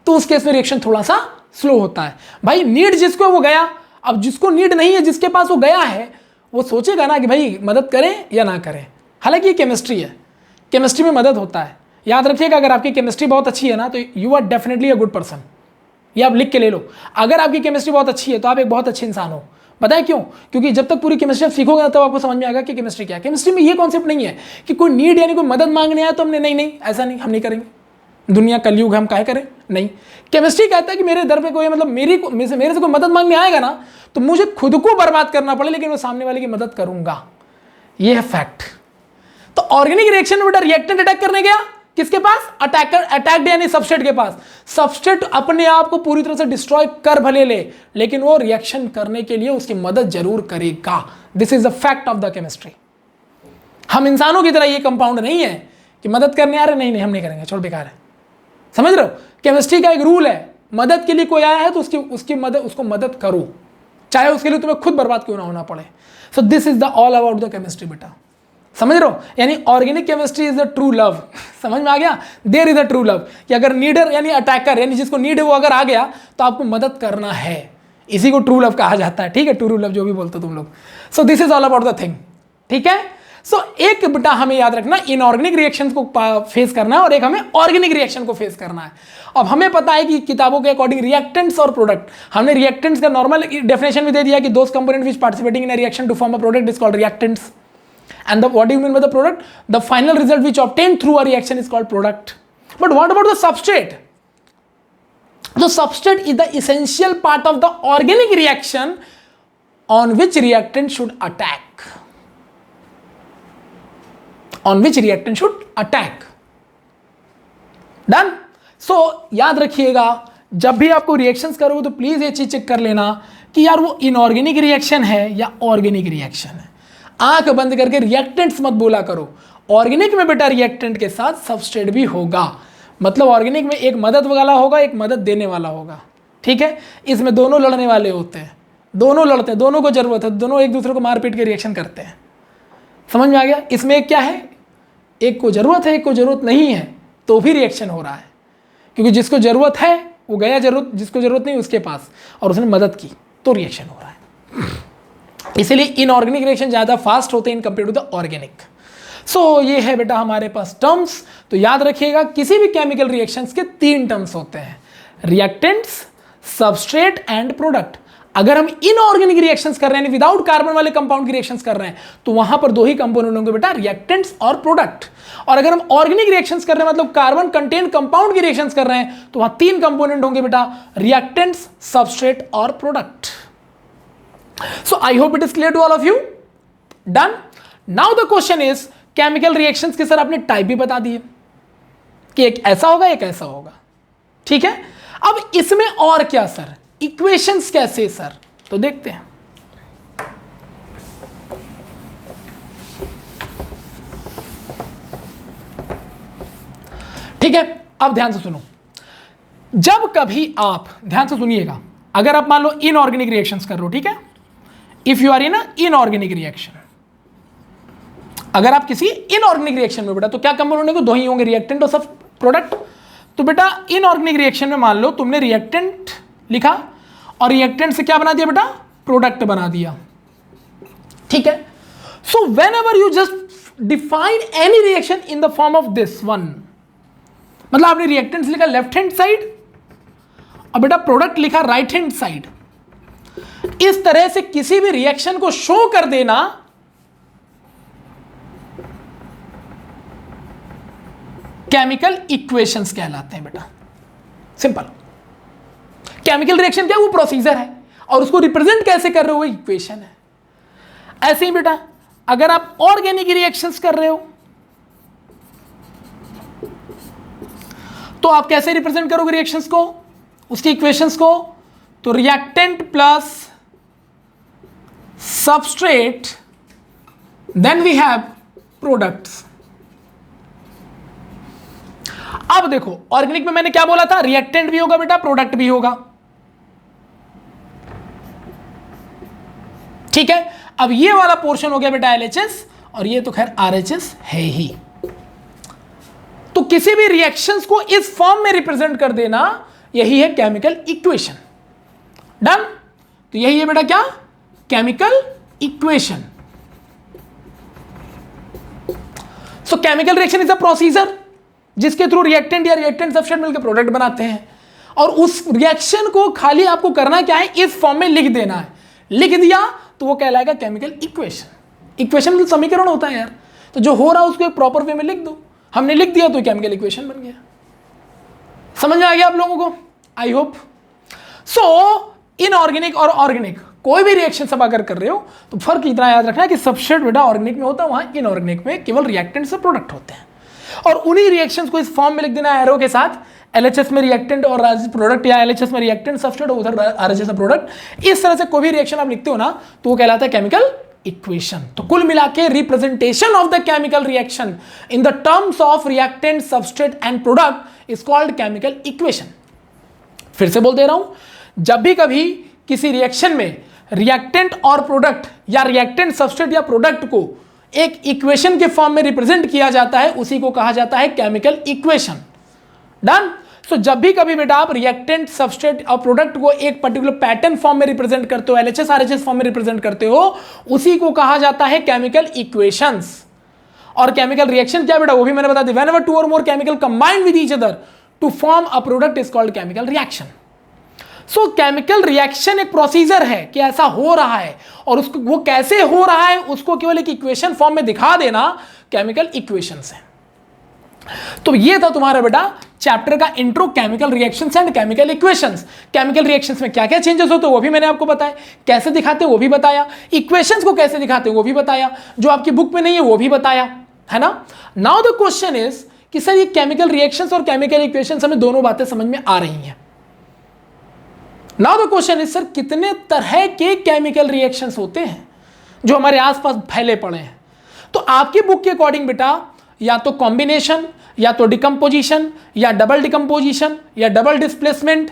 तो उस केस में रिएक्शन थोड़ा सा स्लो होता है। भाई नीड जिसको है वो गया, अब जिसको नीड नहीं है, जिसके पास वो गया है, वो सोचेगा ना कि भाई मदद करें या ना करें। हालांकि ये केमिस्ट्री है, केमिस्ट्री में मदद होता है। याद रखिएगा, अगर आपकी केमिस्ट्री बहुत अच्छी है ना तो you are definitely a good person. ये आप लिख के ले लो, अगर आपकी केमिस्ट्री बहुत अच्छी है तो आप एक बहुत अच्छे इंसान हो। बताए क्यों? क्योंकि जब तक पूरी केमिस्ट्री आप सीखोगे ना तब आपको समझ में आएगा कि केमिस्ट्री क्या है। केमिस्ट्री में ये कॉन्सेप्ट नहीं है कि कोई नीड यानी कोई मदद मांगने आया तो हमने नहीं ऐसा नहीं, हम नहीं करेंगे, दुनिया कलयुग है, हम काहे करें। नहीं, केमिस्ट्री कहता है कि मेरे दर पे कोई मतलब मेरे से कोई मदद मांगने आएगा ना तो मुझे खुद को बर्बाद करना पड़े लेकिन मैं सामने वाले की मदद करूंगा। ये है फैक्ट। तो ऑर्गेनिक रिएक्शन में बेटा रिएक्टेंट अटैक करने गया किसके पास? अटैक्ड यानी सबस्ट्रेट के पास। सबस्ट्रेट अपने आप को पूरी तरह से डिस्ट्रॉय कर भले ले, लेकिन वो रिएक्शन करने के लिए उसकी मदद जरूर करेगा। This is the fact of the chemistry. हम इंसानों की तरह ये कंपाउंड नहीं है कि मदद करने आ रहे, नहीं हम नहीं करेंगे, छोड़ बेकार है। समझ रहे हो? केमिस्ट्री का एक रूल है, मदद के लिए कोई आया है तो उसको मदद करो, चाहे उसके लिए तुम्हें खुद बर्बाद क्यों ना होना पड़े। So this is the all about the chemistry बेटा। समझ रहे हो? यानी organic chemistry is the true love. समझ में आ गया? There is the true love कि अगर नीडर यानी अटैकर यानी जिसको नीड है वो अगर आ गया तो आपको मदद करना है। इसी को ट्रू लव कहा जाता है। ठीक है, ट्रू लव जो भी बोलते हो तुम लोग। सो this is all about the thing. ठीक है। सो एक बेटा हमें याद रखना, इनऑर्गेनिक रिएक्शंस को फेस करना है और एक हमें ऑर्गेनिक रिएक्शन को फेस करना है। अब हमें पता है कि किताबों के अकॉर्डिंग रिएक्टेंट्स और प्रोडक्ट, हमने रिएक्टेंट्स का नॉर्मल डेफिनेशन भी दे दिया कि those component which participating in a reaction to form a product is called reactants. And what do you mean by the product? The final result which obtained through a reaction is called product. But what about the substrate? The substrate is the essential part of the organic reaction on which reactant should attack. On which reactant should attack. Done? So याद रखिएगा, जब भी आपको reactions करोगे तो please ये चीज check कर लेना कि यार वो इनऑर्गेनिक रिएक्शन है या ऑर्गेनिक रिएक्शन है। आंख बंद करके रिएक्टेंट्स मत बोला करो। ऑर्गेनिक में बेटा रिएक्टेंट के साथ सबस्ट्रेट भी होगा, मतलब ऑर्गेनिक में एक मदद वाला होगा, एक मदद देने वाला होगा। ठीक है, इसमें दोनों लड़ने वाले होते हैं, दोनों लड़ते हैं, दोनों को जरूरत है, दोनों एक दूसरे को मार पीट के रिएक्शन करते हैं। समझ में आ गया? इसमें एक क्या है, एक को जरूरत है, एक को जरूरत नहीं है, तो भी रिएक्शन हो रहा है, क्योंकि जिसको जरूरत है वो गया जरूरत, जिसको जरूरत नहीं उसके पास, और उसने मदद की तो रिएक्शन हो रहा है। इसलिए इनऑर्गेनिक रिएक्शन ज़्यादा फास्ट होते हैं in compare to the organic. So ये है बेटा हमारे पास टर्म्स। तो याद रखिएगा, किसी भी केमिकल रिएक्शंस के 3 टर्म्स होते हैं, रिएक्टेंट्स, सबस्ट्रेट एंड प्रोडक्ट। अगर हम इनऑर्गेनिक रिएक्शंस कर रहे हैं, विदाउट कार्बन वाले कंपाउंड की रिएक्शंस कर रहे हैं, तो वहां पर 2 ही कंपोनेंट होंगे बेटा, रिएक्टेंट्स और प्रोडक्ट। और अगर हम ऑर्गेनिक रिएक्शंस कर रहे हैं, मतलब कार्बन कंटेंट कंपाउंड की रिएक्शंस कर रहे हैं, तो वहां 3 कंपोनेंट होंगे बेटा, रिएक्टेंट्स, सबस्ट्रेट और product. So I hope it is clear to all of you. Done. Now the question is, chemical reactions के सर आपने टाइप भी बता दिए कि एक ऐसा होगा एक ऐसा होगा। ठीक है, अब इसमें और क्या सर, इक्वेशंस कैसे सर, तो देखते हैं। ठीक है, अब ध्यान से सुनो। जब कभी आप ध्यान से सुनिएगा, अगर आप मान लो इनऑर्गेनिक रिएक्शंस कर रहे हो, ठीक है, if you are in inorganic reaction, अगर आप किसी इनऑर्गेनिक रिएक्शन में बेटा, तो क्या कंपोनेंट होंगे? 2 ही होंगे, रिएक्टेंट और सब प्रोडक्ट। तो बेटा इनऑर्गेनिक रिएक्शन में मान लो तुमने रिएक्टेंट लिखा और रिएक्टेंट से क्या बना दिया बेटा? प्रोडक्ट बना दिया। ठीक है, so when ever you just define any reaction in the form of this one, मतलब आपने रिएक्टेंट्स लिखा लेफ्ट हैंड साइड और बेटा प्रोडक्ट लिखा राइट हैंड साइड। इस तरह से किसी भी रिएक्शन को शो कर देना केमिकल इक्वेशंस कहलाते हैं बेटा। सिंपल। केमिकल रिएक्शन क्या, वो प्रोसीजर है और उसको रिप्रेजेंट कैसे कर रहे हो, वो इक्वेशन है। ऐसे ही बेटा अगर आप ऑर्गेनिक रिएक्शंस कर रहे हो तो आप कैसे रिप्रेजेंट करोगे रिएक्शंस को, उसकी इक्वेशंस को? तो reactant plus substrate, then we have products. अब देखो ऑर्गेनिक में मैंने क्या बोला था, रिएक्टेंट भी होगा बेटा, प्रोडक्ट भी होगा। ठीक है, अब ये वाला पोर्शन हो गया बेटा LHS और ये तो खैर RHS है ही। तो किसी भी रिएक्शंस को इस फॉर्म में रिप्रेजेंट कर देना, यही है केमिकल इक्वेशन। डन। तो यही है बेटा क्या, chemical equation. So chemical reaction is a procedure जिसके थ्रू रिएक्टेंट या रिएक्टेंट सबस्ट्रेट मिलकर प्रोडक्ट बनाते हैं, और उस रिएक्शन को खाली आपको करना क्या है, इस फॉर्म में लिख देना है। लिख दिया तो वो कहलाएगा केमिकल इक्वेशन। इक्वेशन मतलब समीकरण होता है यार, तो जो हो रहा है उसको एक प्रॉपर वे में लिख दो। हमने लिख दिया तो केमिकल इक्वेशन बन गया। समझ में आ गया आप लोगों को, आई होप। सो इनऑर्गेनिक और ऑर्गेनिक कोई भी रिएक्शन सब अगर कर रहे हो तो फर्क इतना याद रखना है कि सबस्ट्रेट बेटा ऑर्गेनिक में होता है, वहां इनऑर्गेनिक में केवल रिएक्टेंट से प्रोडक्ट होते हैं, और उन्हीं रिएक्शंस को इस फॉर्म में लिख देना है एरो के साथ। LHS में रिएक्टेंट और प्रोडक्ट, या LHS में रिएक्टेंट सबस्ट्रेट और उधर RHS में प्रोडक्ट। इस तरह से कोई भी रिएक्शन आप लिखते हो ना तो वो कहलाता है केमिकल इक्वेशन। तो कुल मिला के representation of the chemical reaction in the terms of reactant substrate and product is called chemical equation. फिर से बोल दे रहा हूं, जब भी कभी किसी रिएक्शन में रिएक्टेंट और प्रोडक्ट या रिएक्टेंट सबस्ट्रेट या प्रोडक्ट को एक इक्वेशन के फॉर्म में रिप्रेजेंट किया जाता है, उसी को कहा जाता है केमिकल इक्वेशन। डन। सो जब भी कभी बेटा आप रिएक्टेंट सबस्ट्रेट और प्रोडक्ट को एक पर्टिकुलर पैटर्न फॉर्म में रिप्रेजेंट करते हो, LHS RHS फॉर्म में रिप्रेजेंट करते हो, उसी को कहा जाता है केमिकल इक्वेशंस। और केमिकल रिएक्शन क्या बेटा, वो भी मैंने बता दी। Whenever two or more chemical combine with each other to form a product is called chemical reaction. So chemical reaction एक प्रोसीजर है कि ऐसा हो रहा है, और उसको वो कैसे हो रहा है उसको केवल एक इक्वेशन फॉर्म में दिखा देना केमिकल इक्वेशंस है। तो ये था तुम्हारा बेटा चैप्टर का intro, chemical reactions and chemical equations. Chemical reactions में क्या क्या चेंजेस होते हैं वो भी मैंने आपको बताया, कैसे दिखाते हैं वो भी बताया, इक्वेशंस को कैसे दिखाते हैं वो भी बताया, जो आपकी बुक में नहीं है वो भी बताया, है ना। नाउ द क्वेश्चन इज कि सर ये केमिकल रिएक्शंस और केमिकल इक्वेशंस हमें दोनों बातें समझ में आ रही हैं। Now the question is sir कितने तरह के केमिकल रिएक्शंस होते हैं जो हमारे आसपास फैले पड़े हैं। तो आपकी बुक के अकॉर्डिंग बेटा या तो कॉम्बिनेशन, या तो डिकम्पोजिशन, या डबल डिकम्पोजिशन, या डबल डिस्प्लेसमेंट,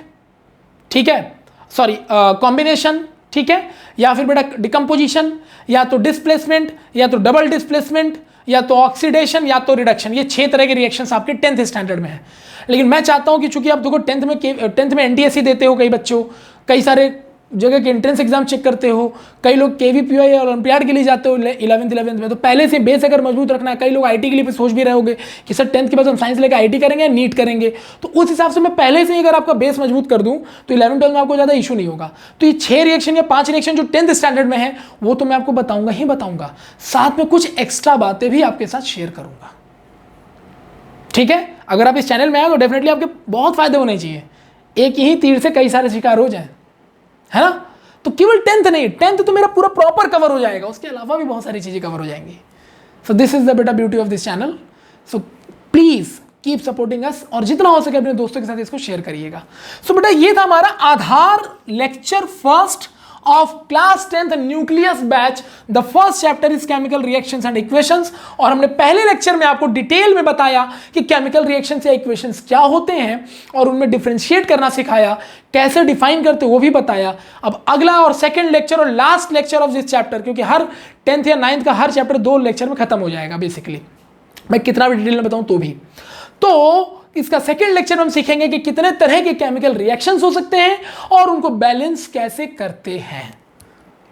ठीक है, सॉरी कॉम्बिनेशन, ठीक है, या फिर बेटा डिकम्पोजिशन, या तो डिस्प्लेसमेंट, या तो डबल डिस्प्लेसमेंट, या तो ऑक्सीडेशन, या तो रिडक्शन। ये 6 तरह के रिएक्शंस आपके 10th स्टैंडर्ड में है। लेकिन मैं चाहता हूं कि चूंकि आप देखो 10th में NTSC देते हो, कई बच्चों कई सारे जगह के एंट्रेंस एग्जाम चेक करते हो, कई लोग KVPY या ओलंपियाड के लिए जाते हो 11th में, तो पहले से बेस अगर मजबूत रखना है। कई लोग IT के लिए सोच भी रहे होगे कि सर 10th के बाद हम साइंस लेकर IT करेंगे या नीट करेंगे, तो उस हिसाब से मैं पहले से ही अगर आपका बेस मजबूत कर दूं तो 11th-12 में आपको ज़्यादा इशू नहीं होगा। तो ये 6 रिएक्शन या 5 रिएक्शन जो 10th स्टैंडर्ड में है वो तो मैं आपको बताऊंगा ही बताऊंगा, साथ में कुछ एक्स्ट्रा बातें भी आपके साथ शेयर करूंगा, ठीक है। अगर आप इस चैनल में आए तो डेफिनेटली आपके बहुत फायदे होने चाहिए, एक ही तीर से कई सारे शिकार हो जाए, है ना। तो केवल 10th नहीं, 10th तो मेरा पूरा प्रॉपर कवर हो जाएगा, उसके अलावा भी बहुत सारी चीजें कवर हो जाएंगी। सो दिस इज द बेटा beauty of this channel. So please keep supporting us, और जितना हो सके अपने दोस्तों के साथ इसको शेयर करिएगा। सो बेटा ये था हमारा आधार lecture first of class 10th nucleus batch. The first chapter is chemical reactions and equations, और हमने पहले लेक्चर में आपको डिटेल में बताया कि केमिकल रिएक्शंस या इक्वेशंस क्या होते हैं, और उनमें डिफरेंशिएट करना सिखाया, कैसे डिफाइन करते वो भी बताया। अब अगला और सेकंड लेक्चर और last lecture of this chapter, क्योंकि हर 10th या 9th का हर चैप्टर 2 लेक्चर में खत्म हो जाएगा बेसिकली, मैं कितना भी डिटेल में बताऊं तो भी। तो इसका सेकेंड लेक्चर हम सीखेंगे कि कितने तरह के केमिकल रिएक्शंस हो सकते हैं और उनको बैलेंस कैसे करते हैं।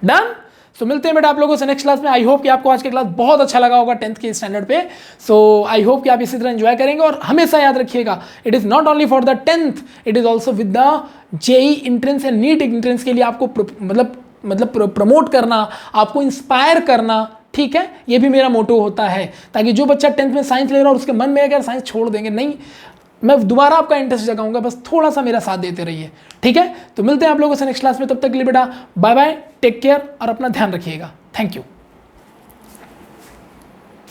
डन। सो मिलते हैं बेटा आप लोगों से नेक्स्ट क्लास में। आई होप कि आपको आज की क्लास बहुत अच्छा लगा होगा 10th के स्टैंडर्ड पे। सो आई होप कि आप इसी तरह एंजॉय करेंगे, और हमेशा याद रखिएगा it is not only for the 10th, it is also with the JEE entrance and NEET entrance के लिए आपको मतलब प्रमोट करना, आपको इंस्पायर करना, ठीक है, ये भी मेरा मोटो होता है, ताकि जो बच्चा 10th में साइंस ले रहा है और उसके मन में अगर साइंस छोड़ देंगे, नहीं, मैं दोबारा आपका इंटरेस्ट जगाऊंगा, बस थोड़ा सा मेरा साथ देते रहिए, ठीक है। तो मिलते हैं आप लोगों से नेक्स्ट क्लास में, तब तक के लिए बेटा बाय बाय, टेक केयर और अपना ध्यान रखिएगा। Thank you.